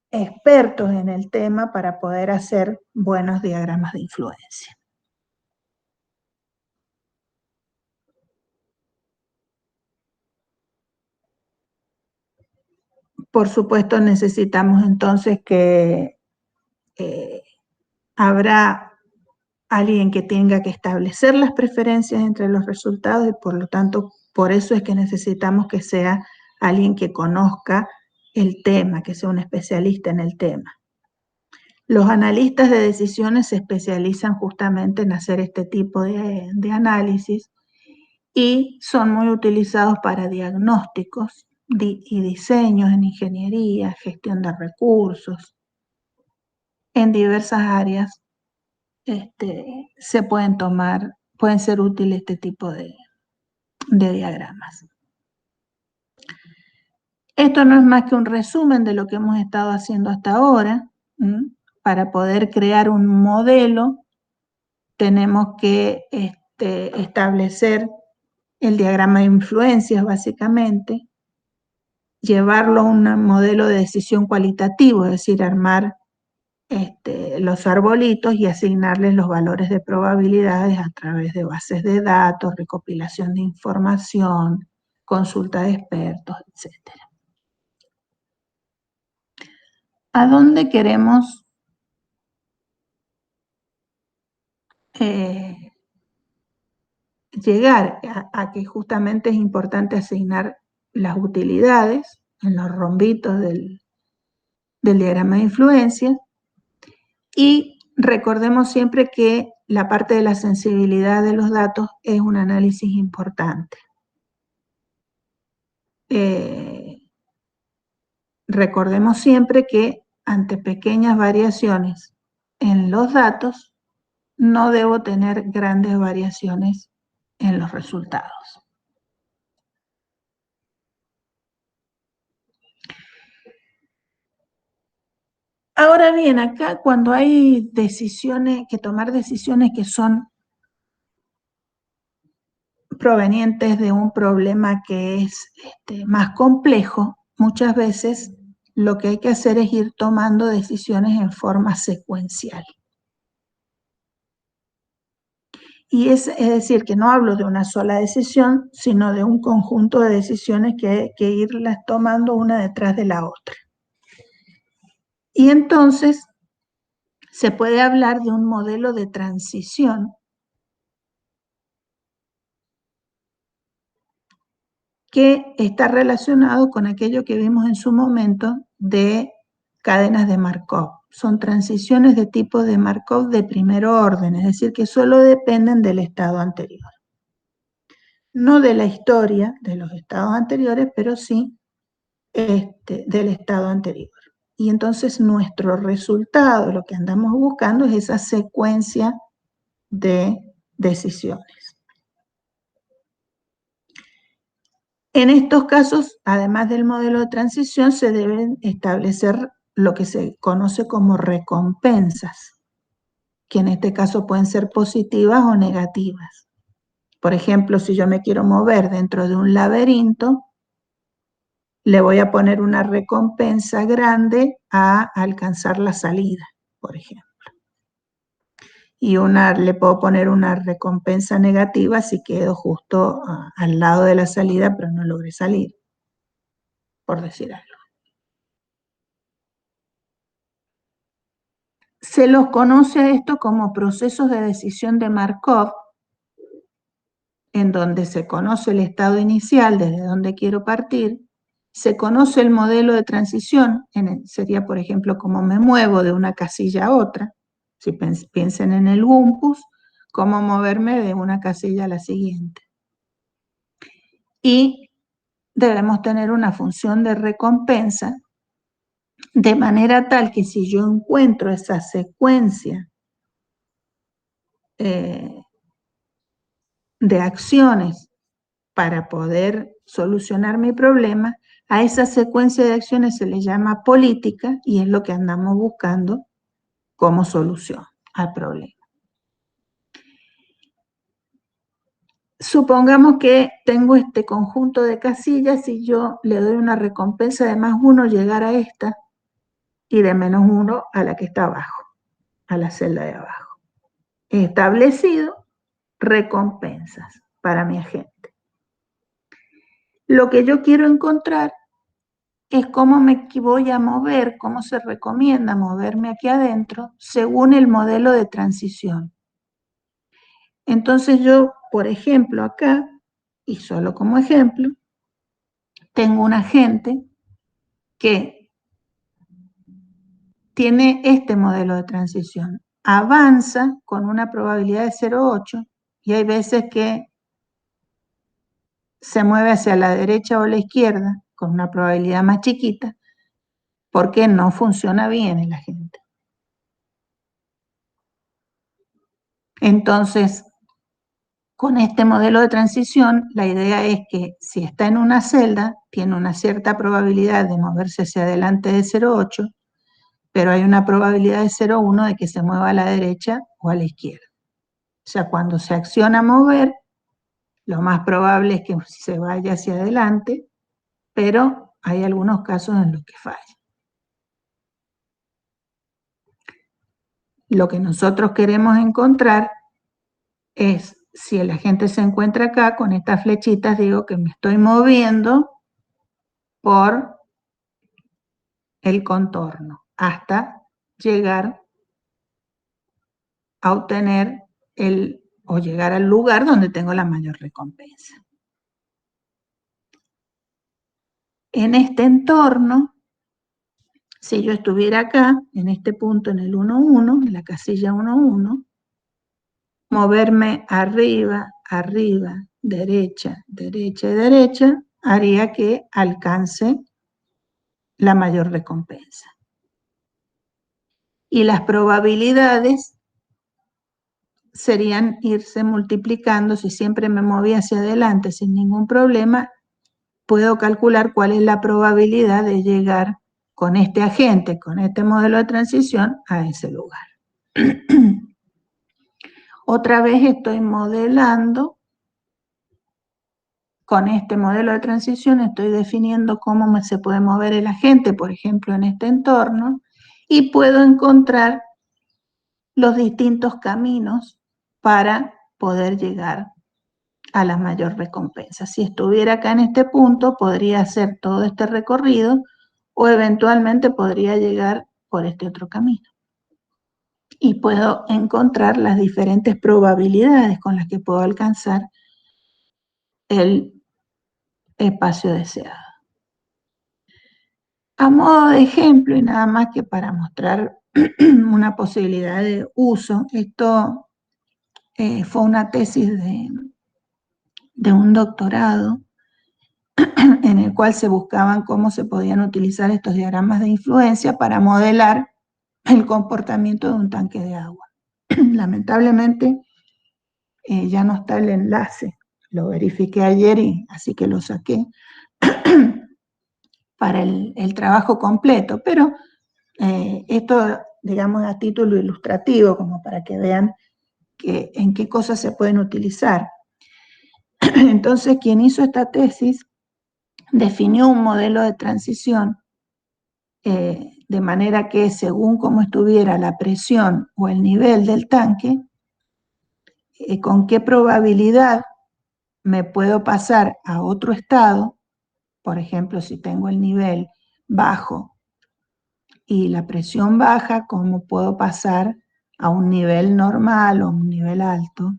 expertos en el tema para poder hacer buenos diagramas de influencia. Por supuesto, necesitamos entonces que habrá alguien que tenga que establecer las preferencias entre los resultados y por lo tanto, por eso es que necesitamos que sea alguien que conozca el tema, que sea un especialista en el tema. Los analistas de decisiones se especializan justamente en hacer este tipo de análisis y son muy utilizados para diagnósticos y diseños en ingeniería, gestión de recursos, en diversas áreas pueden ser útiles este tipo de diagramas. Esto no es más que un resumen de lo que hemos estado haciendo hasta ahora. Para poder crear un modelo, tenemos que establecer el diagrama de influencias, básicamente, llevarlo a un modelo de decisión cualitativo, es decir, armar los arbolitos y asignarles los valores de probabilidades a través de bases de datos, recopilación de información, consulta de expertos, etc. ¿A dónde queremos llegar? A que justamente es importante asignar las utilidades en los rombitos del diagrama de influencia, y recordemos siempre que la parte de la sensibilidad de los datos es un análisis importante. Recordemos siempre que ante pequeñas variaciones en los datos, no debo tener grandes variaciones en los resultados. Ahora bien, acá cuando hay tomar decisiones que son provenientes de un problema que es más complejo, muchas veces lo que hay que hacer es ir tomando decisiones en forma secuencial. Y es decir, que no hablo de una sola decisión, sino de un conjunto de decisiones que hay que irlas tomando una detrás de la otra. Y entonces se puede hablar de un modelo de transición que está relacionado con aquello que vimos en su momento de cadenas de Markov. Son transiciones de tipo de Markov de primer orden, es decir, que solo dependen del estado anterior. No de la historia de los estados anteriores, pero sí del estado anterior. Y entonces nuestro resultado, lo que andamos buscando, es esa secuencia de decisiones. En estos casos, además del modelo de transición, se deben establecer lo que se conoce como recompensas, que en este caso pueden ser positivas o negativas. Por ejemplo, si yo me quiero mover dentro de un laberinto, le voy a poner una recompensa grande a alcanzar la salida, por ejemplo. Y le puedo poner una recompensa negativa si quedo justo al lado de la salida, pero no logré salir, por decir algo. Se los conoce a esto como procesos de decisión de Markov, en donde se conoce el estado inicial, desde donde quiero partir, se conoce el modelo de transición, sería por ejemplo cómo me muevo de una casilla a otra, si piensen en el Gumpus, cómo moverme de una casilla a la siguiente. Y debemos tener una función de recompensa, de manera tal que si yo encuentro esa secuencia de acciones para poder solucionar mi problema, a esa secuencia de acciones se le llama política y es lo que andamos buscando como solución al problema. Supongamos que tengo este conjunto de casillas y yo le doy una recompensa de +1 llegar a esta y de -1 a la que está abajo, a la celda de abajo. He establecido recompensas para mi agente. Lo que yo quiero encontrar es cómo me voy a mover, cómo se recomienda moverme aquí adentro según el modelo de transición. Entonces yo, por ejemplo, acá, y solo como ejemplo, tengo un agente que tiene este modelo de transición. Avanza con una probabilidad de 0,8 y hay veces que se mueve hacia la derecha o la izquierda con una probabilidad más chiquita porque no funciona bien el agente. Entonces, con este modelo de transición, la idea es que si está en una celda, tiene una cierta probabilidad de moverse hacia adelante de 0,8, pero hay una probabilidad de 0,1 de que se mueva a la derecha o a la izquierda. O sea, cuando se acciona mover, lo más probable es que se vaya hacia adelante, pero hay algunos casos en los que falla. Lo que nosotros queremos encontrar es si el agente se encuentra acá, con estas flechitas digo que me estoy moviendo por el contorno hasta llegar a obtener o llegar al lugar donde tengo la mayor recompensa. En este entorno, si yo estuviera acá, en este punto, en el 1,1, en la casilla 1,1, moverme arriba, arriba, derecha, derecha y derecha, haría que alcance la mayor recompensa. Y las probabilidades serían irse multiplicando. Si siempre me movía hacia adelante sin ningún problema, puedo calcular cuál es la probabilidad de llegar con este agente, con este modelo de transición, a ese lugar. Otra vez estoy modelando, con este modelo de transición estoy definiendo cómo se puede mover el agente, por ejemplo, en este entorno, y puedo encontrar los distintos caminos para poder llegar a la mayor recompensa. Si estuviera acá en este punto, podría hacer todo este recorrido o eventualmente podría llegar por este otro camino. Y puedo encontrar las diferentes probabilidades con las que puedo alcanzar el espacio deseado. A modo de ejemplo, y nada más que para mostrar una posibilidad de uso, esto fue una tesis de un doctorado en el cual se buscaban cómo se podían utilizar estos diagramas de influencia para modelar el comportamiento de un tanque de agua. Lamentablemente ya no está el enlace, lo verifiqué ayer y así que lo saqué para el trabajo completo, pero esto, digamos, a título ilustrativo, como para que vean en qué cosas se pueden utilizar. Entonces, quien hizo esta tesis definió un modelo de transición de manera que según cómo estuviera la presión o el nivel del tanque, con qué probabilidad me puedo pasar a otro estado. Por ejemplo, si tengo el nivel bajo y la presión baja, ¿cómo puedo pasar a un nivel normal o un nivel alto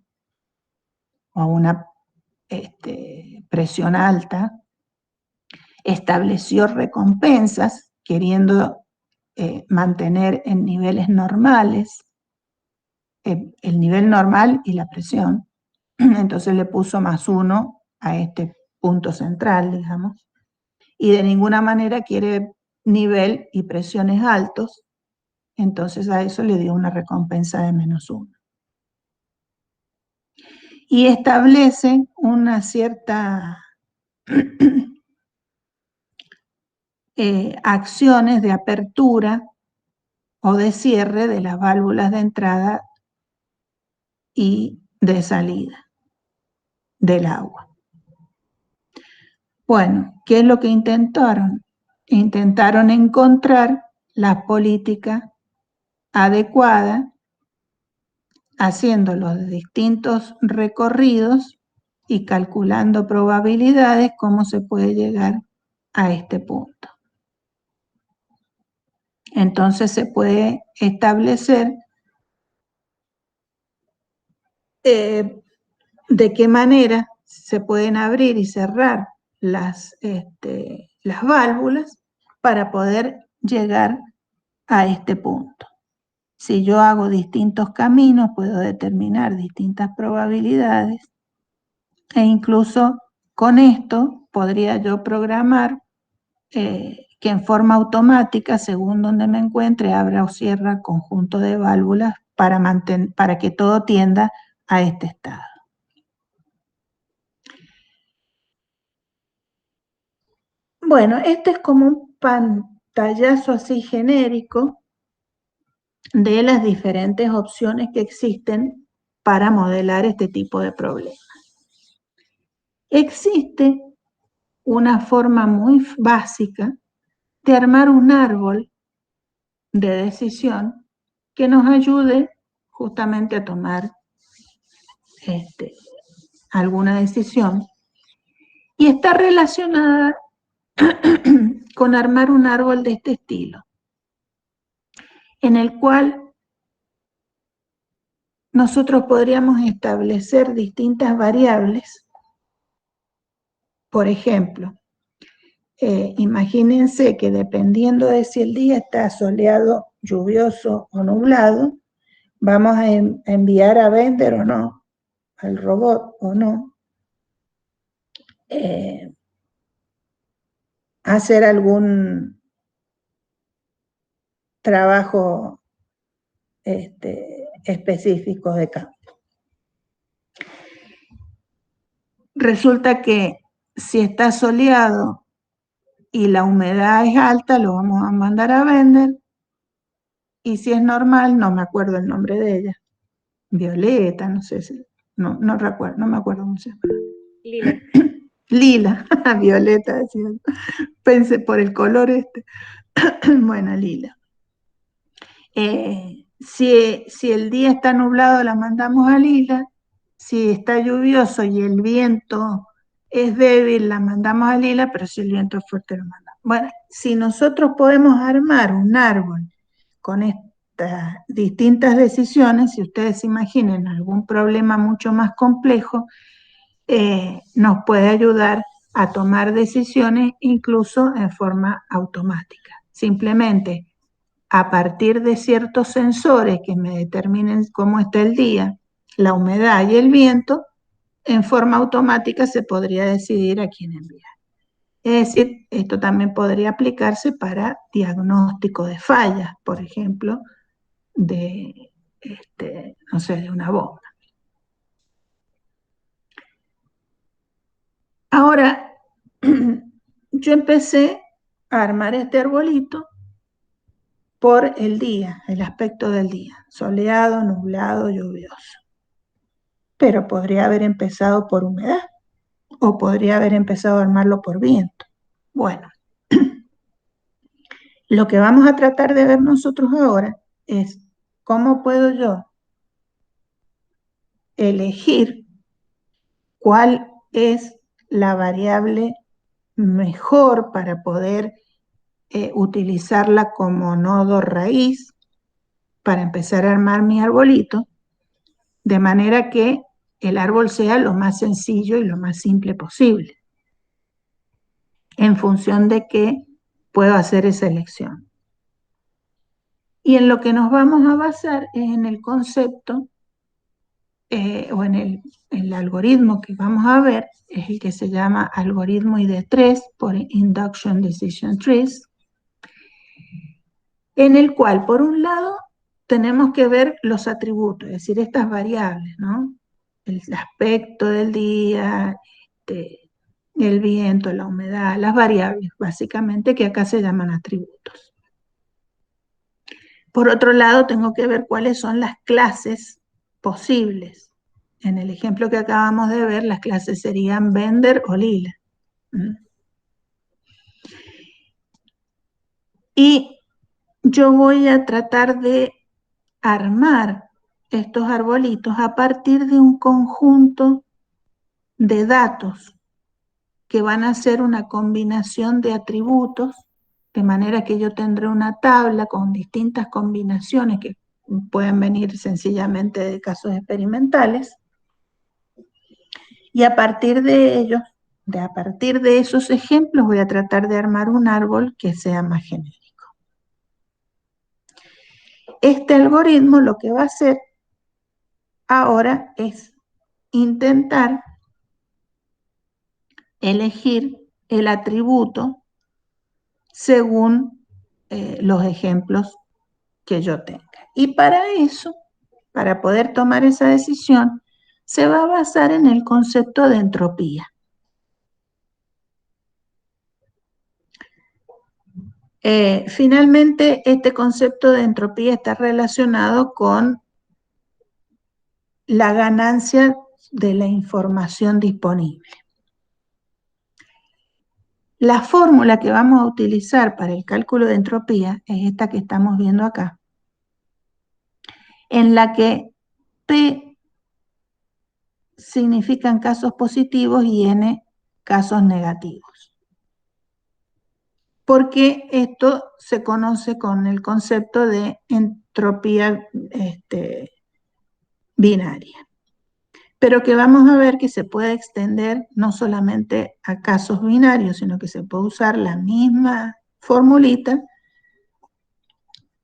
o a una presión alta? Estableció recompensas queriendo mantener en niveles normales el nivel normal y la presión. Entonces le puso +1 a este punto central, digamos, y de ninguna manera quiere nivel y presiones altos, entonces a eso le dio una recompensa de -1. Y establece una cierta acciones de apertura o de cierre de las válvulas de entrada y de salida del agua. Bueno, ¿qué es lo que intentaron? Intentaron encontrar la política adecuada, haciendo los distintos recorridos y calculando probabilidades, cómo se puede llegar a este punto. Entonces se puede establecer de qué manera se pueden abrir y cerrar las válvulas para poder llegar a este punto. Si yo hago distintos caminos, puedo determinar distintas probabilidades e incluso con esto podría yo programar que en forma automática, según donde me encuentre, abra o cierra conjunto de válvulas para que todo tienda a este estado. Bueno, este es como un pantallazo así genérico de las diferentes opciones que existen para modelar este tipo de problemas. Existe una forma muy básica de armar un árbol de decisión que nos ayude justamente a tomar alguna decisión y está relacionada con armar un árbol de este estilo, en el cual nosotros podríamos establecer distintas variables. Por ejemplo, imagínense que dependiendo de si el día está soleado, lluvioso o nublado, vamos a enviar a Bender o no, al robot o no, hacer algún trabajo específico de campo. Resulta que si está soleado y la humedad es alta, lo vamos a mandar a Bender, y si es normal, no me acuerdo el nombre de ella, Violeta, no sé si, no recuerdo, no me acuerdo cómo se llama. Lila. Lila, Violeta, decía. Pensé por el color este. Bueno, Lila. Si el día está nublado, la mandamos a Lila. Si está lluvioso y el viento es débil, la mandamos a Lila, pero si el viento es fuerte, la mandamos. Bueno, si nosotros podemos armar un árbol con estas distintas decisiones, si ustedes se imaginen algún problema mucho más complejo, nos puede ayudar a tomar decisiones incluso en forma automática. Simplemente a partir de ciertos sensores que me determinen cómo está el día, la humedad y el viento, en forma automática se podría decidir a quién enviar. Es decir, esto también podría aplicarse para diagnóstico de fallas, por ejemplo, de, no sé, de una bomba. Ahora, yo empecé a armar este arbolito por el día, el aspecto del día, soleado, nublado, lluvioso. Pero podría haber empezado por humedad o podría haber empezado a armarlo por viento. Bueno, lo que vamos a tratar de ver nosotros ahora es cómo puedo yo elegir cuál es la variable mejor para poder utilizarla como nodo raíz para empezar a armar mi arbolito, de manera que el árbol sea lo más sencillo y lo más simple posible, en función de que puedo hacer esa elección. Y en lo que nos vamos a basar es en el concepto o en el algoritmo que vamos a ver, es el que se llama algoritmo ID3 por Induction Decision Trees, en el cual, por un lado, tenemos que ver los atributos, es decir, estas variables, ¿no? El aspecto del día, el viento, la humedad, las variables, básicamente, que acá se llaman atributos. Por otro lado, tengo que ver cuáles son las clases posibles. En el ejemplo que acabamos de ver, las clases serían Bender o Lila. Y yo voy a tratar de armar estos arbolitos a partir de un conjunto de datos que van a ser una combinación de atributos, de manera que yo tendré una tabla con distintas combinaciones que pueden venir sencillamente de casos experimentales, y a partir de ellos, a partir de esos ejemplos, voy a tratar de armar un árbol que sea más genérico. Este algoritmo lo que va a hacer ahora es intentar elegir el atributo según los ejemplos que yo tenga. Y para eso, para poder tomar esa decisión, se va a basar en el concepto de entropía. Finalmente, este concepto de entropía está relacionado con la ganancia de la información disponible. La fórmula que vamos a utilizar para el cálculo de entropía es esta que estamos viendo acá, en la que P significan casos positivos y N casos negativos. Porque esto se conoce con el concepto de entropía binaria. Pero que vamos a ver que se puede extender no solamente a casos binarios, sino que se puede usar la misma formulita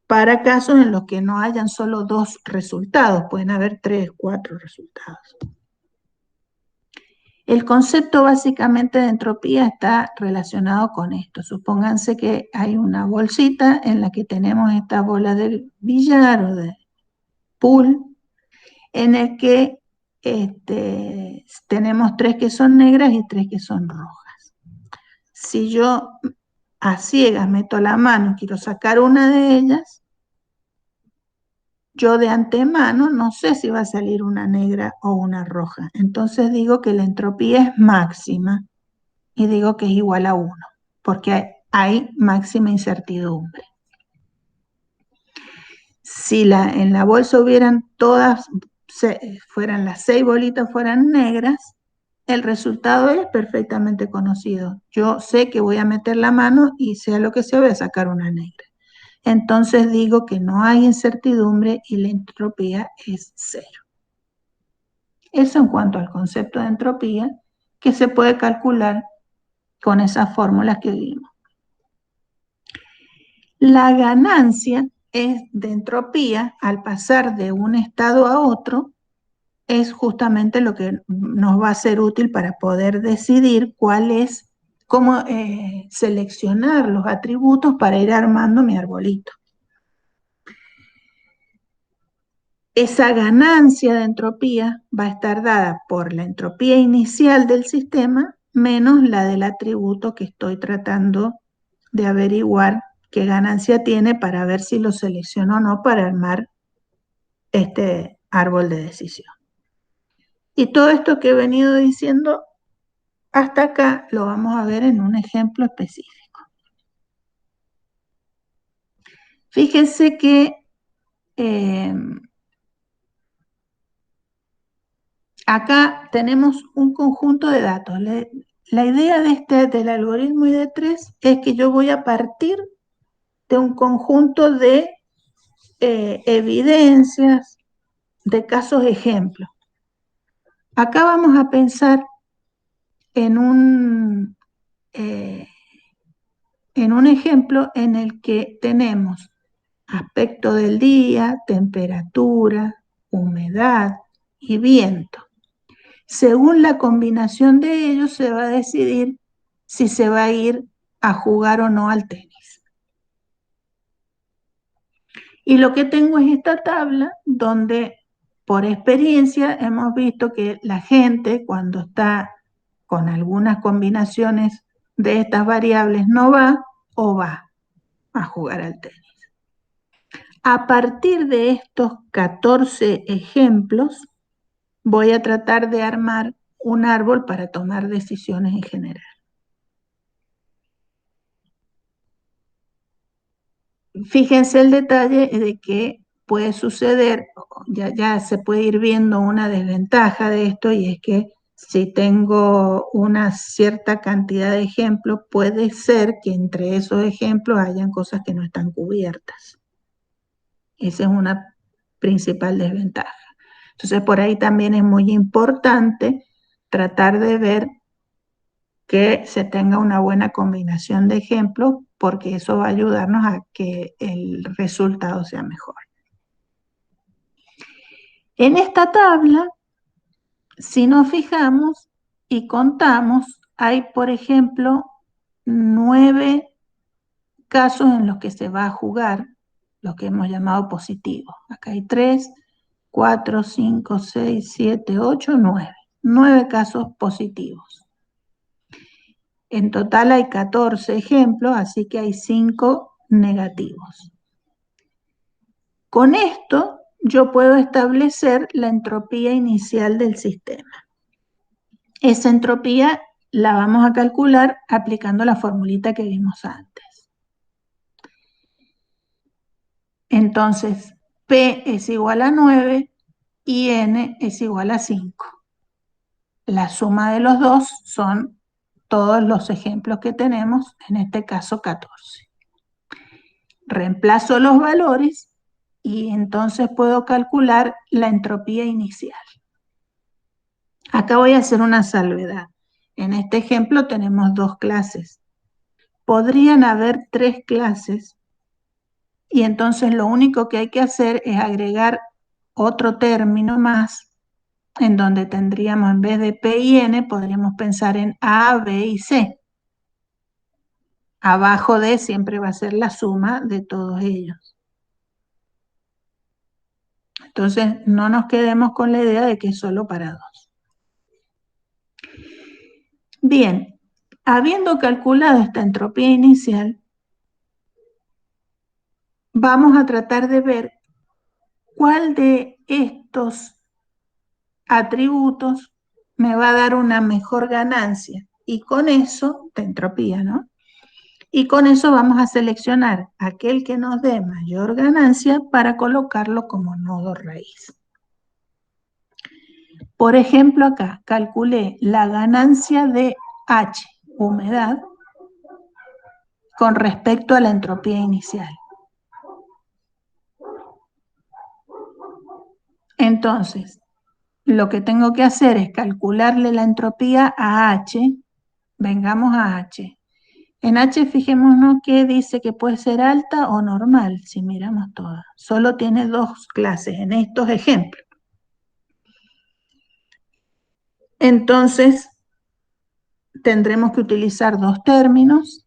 para casos en los que no hayan solo 2 resultados, pueden haber 3, 4 resultados. El concepto básicamente de entropía está relacionado con esto. Supónganse que hay una bolsita en la que tenemos esta bola del billar o de pool, en el que tenemos 3 que son negras y 3 que son rojas. Si yo a ciegas meto la mano y quiero sacar una de ellas, yo de antemano no sé si va a salir una negra o una roja. Entonces digo que la entropía es máxima y digo que es igual a 1, porque hay máxima incertidumbre. Si en la bolsa hubieran todas, fueran las 6 bolitas fueran negras, el resultado es perfectamente conocido. Yo sé que voy a meter la mano y sea lo que sea, voy a sacar una negra. Entonces digo que no hay incertidumbre y la entropía es 0. Eso en cuanto al concepto de entropía, que se puede calcular con esas fórmulas que vimos. La ganancia de entropía al pasar de un estado a otro es justamente lo que nos va a ser útil para poder decidir cómo seleccionar los atributos para ir armando mi arbolito. Esa ganancia de entropía va a estar dada por la entropía inicial del sistema menos la del atributo que estoy tratando de averiguar qué ganancia tiene para ver si lo selecciono o no para armar este árbol de decisión. Y todo esto que he venido diciendo hasta acá lo vamos a ver en un ejemplo específico. Fíjense que acá tenemos un conjunto de datos. La idea del algoritmo ID3 es que yo voy a partir de un conjunto de evidencias, de casos ejemplos. Acá vamos a pensar en un ejemplo en el que tenemos aspecto del día, temperatura, humedad y viento. Según la combinación de ellos se va a decidir si se va a ir a jugar o no al tenis. Y lo que tengo es esta tabla donde por experiencia hemos visto que la gente cuando está con algunas combinaciones de estas variables no va o va a jugar al tenis. A partir de estos 14 ejemplos, voy a tratar de armar un árbol para tomar decisiones en general. Fíjense el detalle de que puede suceder, ya se puede ir viendo una desventaja de esto, y es que si tengo una cierta cantidad de ejemplos, puede ser que entre esos ejemplos hayan cosas que no están cubiertas. Esa es una principal desventaja. Entonces, por ahí también es muy importante tratar de ver que se tenga una buena combinación de ejemplos, porque eso va a ayudarnos a que el resultado sea mejor. En esta tabla, si nos fijamos y contamos, hay, por ejemplo, 9 casos en los que se va a jugar, los que hemos llamado positivos. Acá hay 3, 4, 5, 6, 7, 8, 9. 9 casos positivos. En total hay 14 ejemplos, así que hay 5 negativos. Con esto yo puedo establecer la entropía inicial del sistema. Esa entropía la vamos a calcular aplicando la formulita que vimos antes. Entonces, P es igual a 9 y N es igual a 5. La suma de los dos son todos los ejemplos que tenemos, en este caso 14. Reemplazo los valores y entonces puedo calcular la entropía inicial. Acá voy a hacer una salvedad. En este ejemplo tenemos 2 clases. Podrían haber 3 clases y entonces lo único que hay que hacer es agregar otro término más en donde tendríamos, en vez de P y N, podríamos pensar en A, B y C. Abajo de siempre va a ser la suma de todos ellos. Entonces, no nos quedemos con la idea de que es solo para 2. Bien, habiendo calculado esta entropía inicial, vamos a tratar de ver cuál de estos atributos me va a dar una mejor ganancia. Y con eso, de entropía, ¿no? Y con eso vamos a seleccionar aquel que nos dé mayor ganancia para colocarlo como nodo raíz. Por ejemplo, acá calculé la ganancia de H, humedad, con respecto a la entropía inicial. Entonces, lo que tengo que hacer es calcularle la entropía a H. Vengamos a H. En H fijémonos que dice que puede ser alta o normal, si miramos todas. Solo tiene 2 clases en estos ejemplos. Entonces, tendremos que utilizar 2 términos.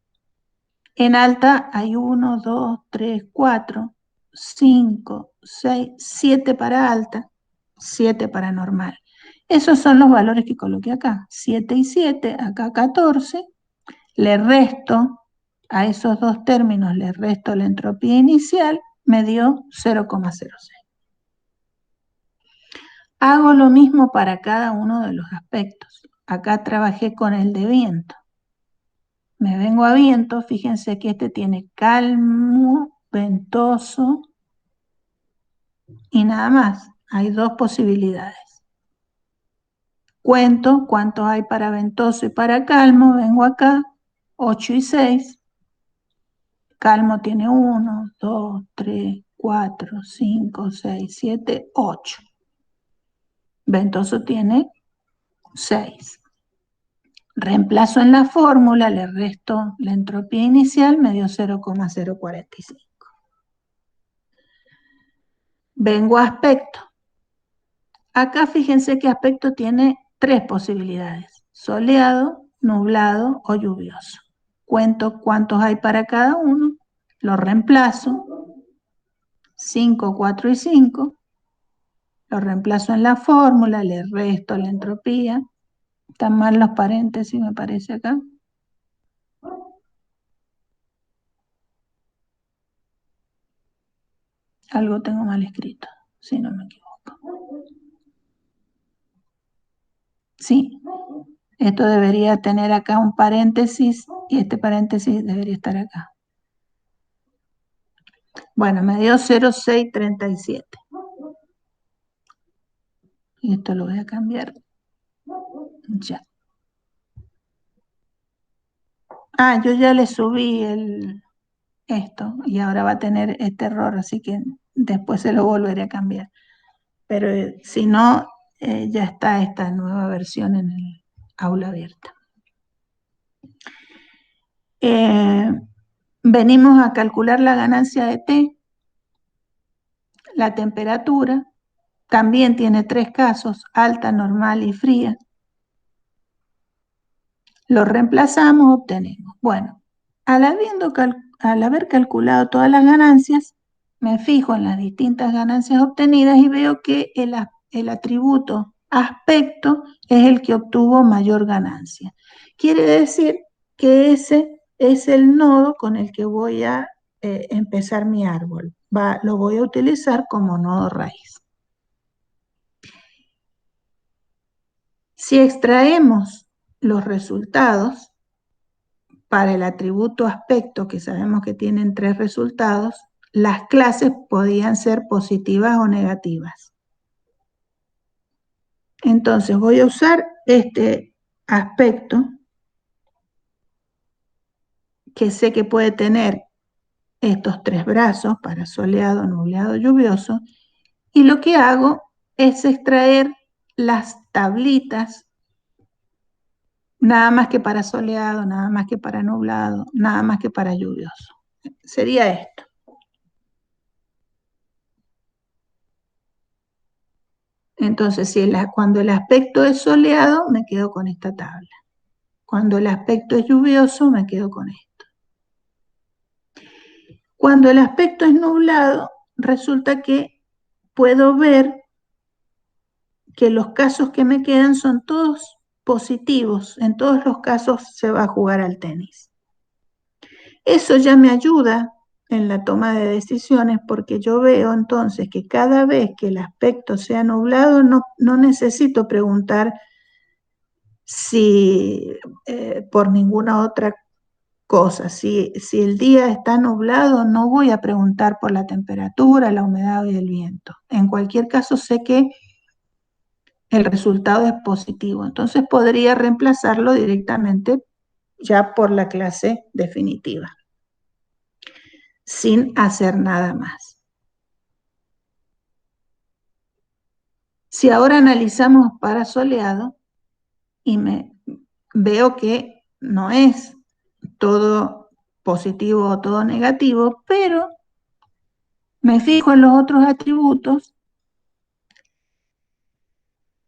En alta hay 1, 2, 3, 4, 5, 6, 7 para alta, 7 para normal. Esos son los valores que coloqué acá. 7 y 7, acá 14. Le resto a esos 2 términos, le resto la entropía inicial, me dio 0,06. Hago lo mismo para cada uno de los aspectos. Acá trabajé con el de viento. Me vengo a viento, fíjense que este tiene calmo, ventoso y nada más. Hay 2 posibilidades. Cuento cuántos hay para ventoso y para calmo, vengo acá, 8 y 6. Calmo tiene 1, 2, 3, 4, 5, 6, 7, 8. Ventoso tiene 6. Reemplazo en la fórmula, le resto la entropía inicial, me dio 0,045. Vengo a aspecto. Acá fíjense que aspecto tiene 3 posibilidades: soleado, nublado o lluvioso. Cuento cuántos hay para cada uno, lo reemplazo, 5, 4 y 5. Lo reemplazo en la fórmula, le resto la entropía. Están mal los paréntesis, me parece acá. Algo tengo mal escrito, si no me equivoco. Sí, esto debería tener acá un paréntesis y este paréntesis debería estar acá. Bueno, me dio 0,637. Y esto lo voy a cambiar. Ya. Ah, yo ya le subí esto y ahora va a tener este error, así que después se lo volveré a cambiar. Pero si no, ya está esta nueva versión en el aula abierta. Venimos a calcular la ganancia de T. La temperatura también tiene 3 casos: alta, normal y fría. Lo reemplazamos, obtenemos. Bueno, al haber calculado todas las ganancias, me fijo en las distintas ganancias obtenidas y veo que el atributo aspecto es el que obtuvo mayor ganancia. Quiere decir que ese es el nodo con el que voy a empezar mi árbol. Lo voy a utilizar como nodo raíz. Si extraemos los resultados para el atributo aspecto, que sabemos que tienen 3 resultados, las clases podían ser positivas o negativas. Entonces voy a usar este aspecto que sé que puede tener estos tres brazos para soleado, nublado, lluvioso, y lo que hago es extraer las tablitas, nada más que para soleado, nada más que para nublado, nada más que para lluvioso. Sería esto. Entonces, cuando el aspecto es soleado, me quedo con esta tabla. Cuando el aspecto es lluvioso, me quedo con esto. Cuando el aspecto es nublado, resulta que puedo ver que los casos que me quedan son todos positivos. En todos los casos se va a jugar al tenis. Eso ya me ayuda en la toma de decisiones porque yo veo entonces que cada vez que el aspecto sea nublado, no necesito preguntar si por ninguna otra cosa. Si el día está nublado, no voy a preguntar por la temperatura, la humedad y el viento. En cualquier caso, sé que el resultado es positivo. Entonces podría reemplazarlo directamente ya por la clase definitiva, sin hacer nada más. Si ahora analizamos para soleado y veo que no es todo positivo o todo negativo, pero me fijo en los otros atributos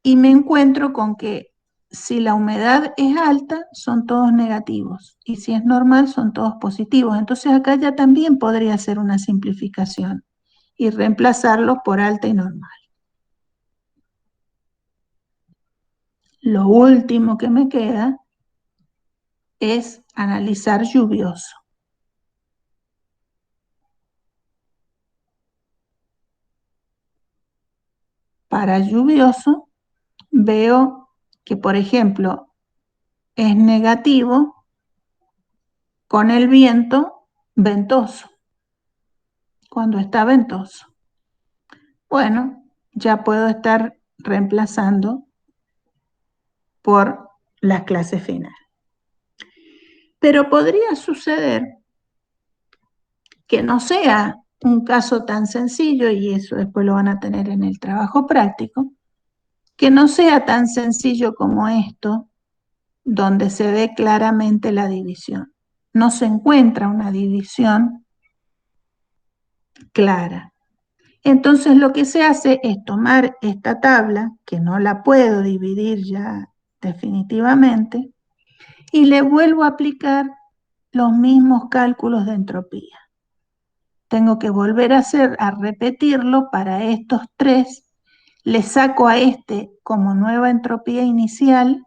y me encuentro con que si la humedad es alta, son todos negativos, y si es normal, son todos positivos. Entonces acá ya también podría ser una simplificación y reemplazarlos por alta y normal. Lo último que me queda es analizar lluvioso. Para lluvioso veo que, por ejemplo, es negativo con el viento ventoso, cuando está ventoso. Bueno, ya puedo estar reemplazando por la clase final. Pero podría suceder que no sea un caso tan sencillo, y eso después lo van a tener en el trabajo práctico, que no sea tan sencillo como esto, donde se ve claramente la división. No se encuentra una división clara. Entonces lo que se hace es tomar esta tabla, que no la puedo dividir ya definitivamente, y le vuelvo a aplicar los mismos cálculos de entropía. Tengo que volver a repetirlo para estos tres. Le saco a este como nueva entropía inicial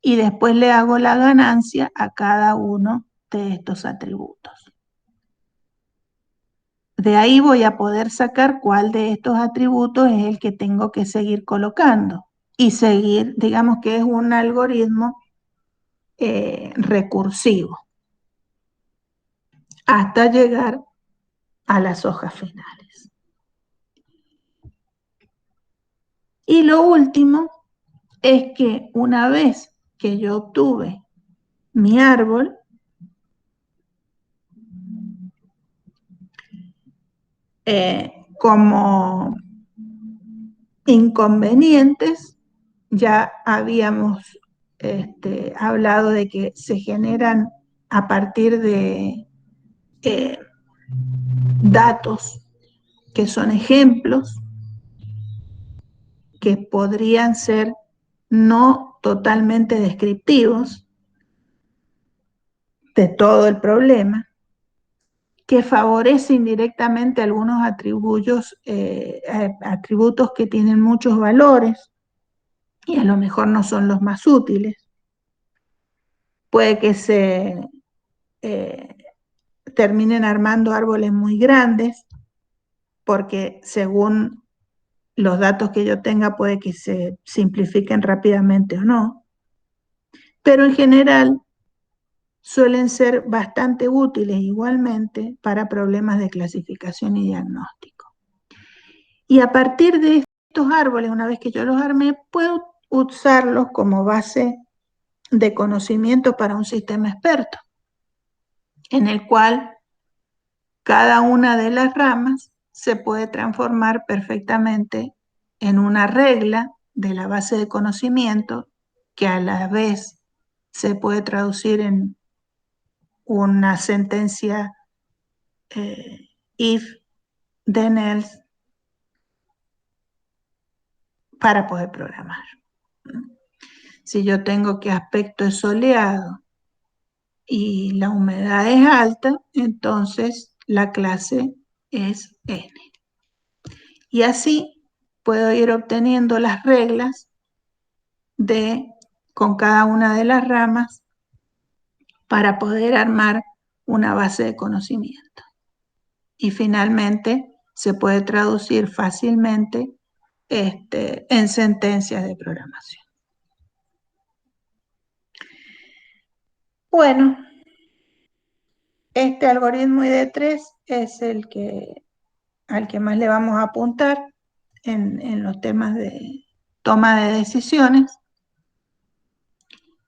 y después le hago la ganancia a cada uno de estos atributos. De ahí voy a poder sacar cuál de estos atributos es el que tengo que seguir colocando y seguir, digamos que es un algoritmo recursivo hasta llegar a las hojas finales. Y lo último es que una vez que yo obtuve mi árbol, como inconvenientes, ya habíamos hablado de que se generan a partir de datos que son ejemplos, que podrían ser no totalmente descriptivos de todo el problema, que favorece indirectamente algunos atributos que tienen muchos valores y a lo mejor no son los más útiles. Puede que se terminen armando árboles muy grandes, porque según los datos que yo tenga puede que se simplifiquen rápidamente o no, pero en general suelen ser bastante útiles igualmente para problemas de clasificación y diagnóstico. Y a partir de estos árboles, una vez que yo los armé, puedo usarlos como base de conocimiento para un sistema experto, en el cual cada una de las ramas se puede transformar perfectamente en una regla de la base de conocimiento que a la vez se puede traducir en una sentencia if, then else, para poder programar. Si yo tengo que aspecto es soleado y la humedad es alta, entonces la clase es N. Y así puedo ir obteniendo las reglas con cada una de las ramas para poder armar una base de conocimiento. Y finalmente se puede traducir fácilmente en sentencias de programación. Bueno, este algoritmo ID3 es al que más le vamos a apuntar en los temas de toma de decisiones.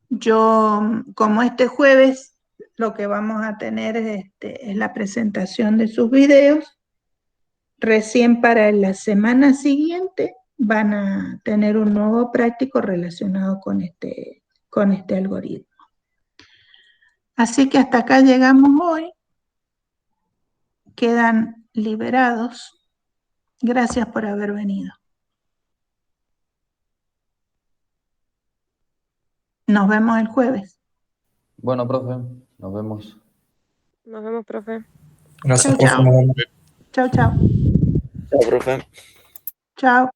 Yo, como este jueves, lo que vamos a tener es la presentación de sus videos. Recién para la semana siguiente van a tener un nuevo práctico relacionado con este algoritmo. Así que hasta acá llegamos hoy. Quedan liberados. Gracias por haber venido. Nos vemos el jueves. Bueno, profe, nos vemos. Nos vemos, profe. Gracias, Chau, profe. chau. Chau, chau. Chao, profe. Chao.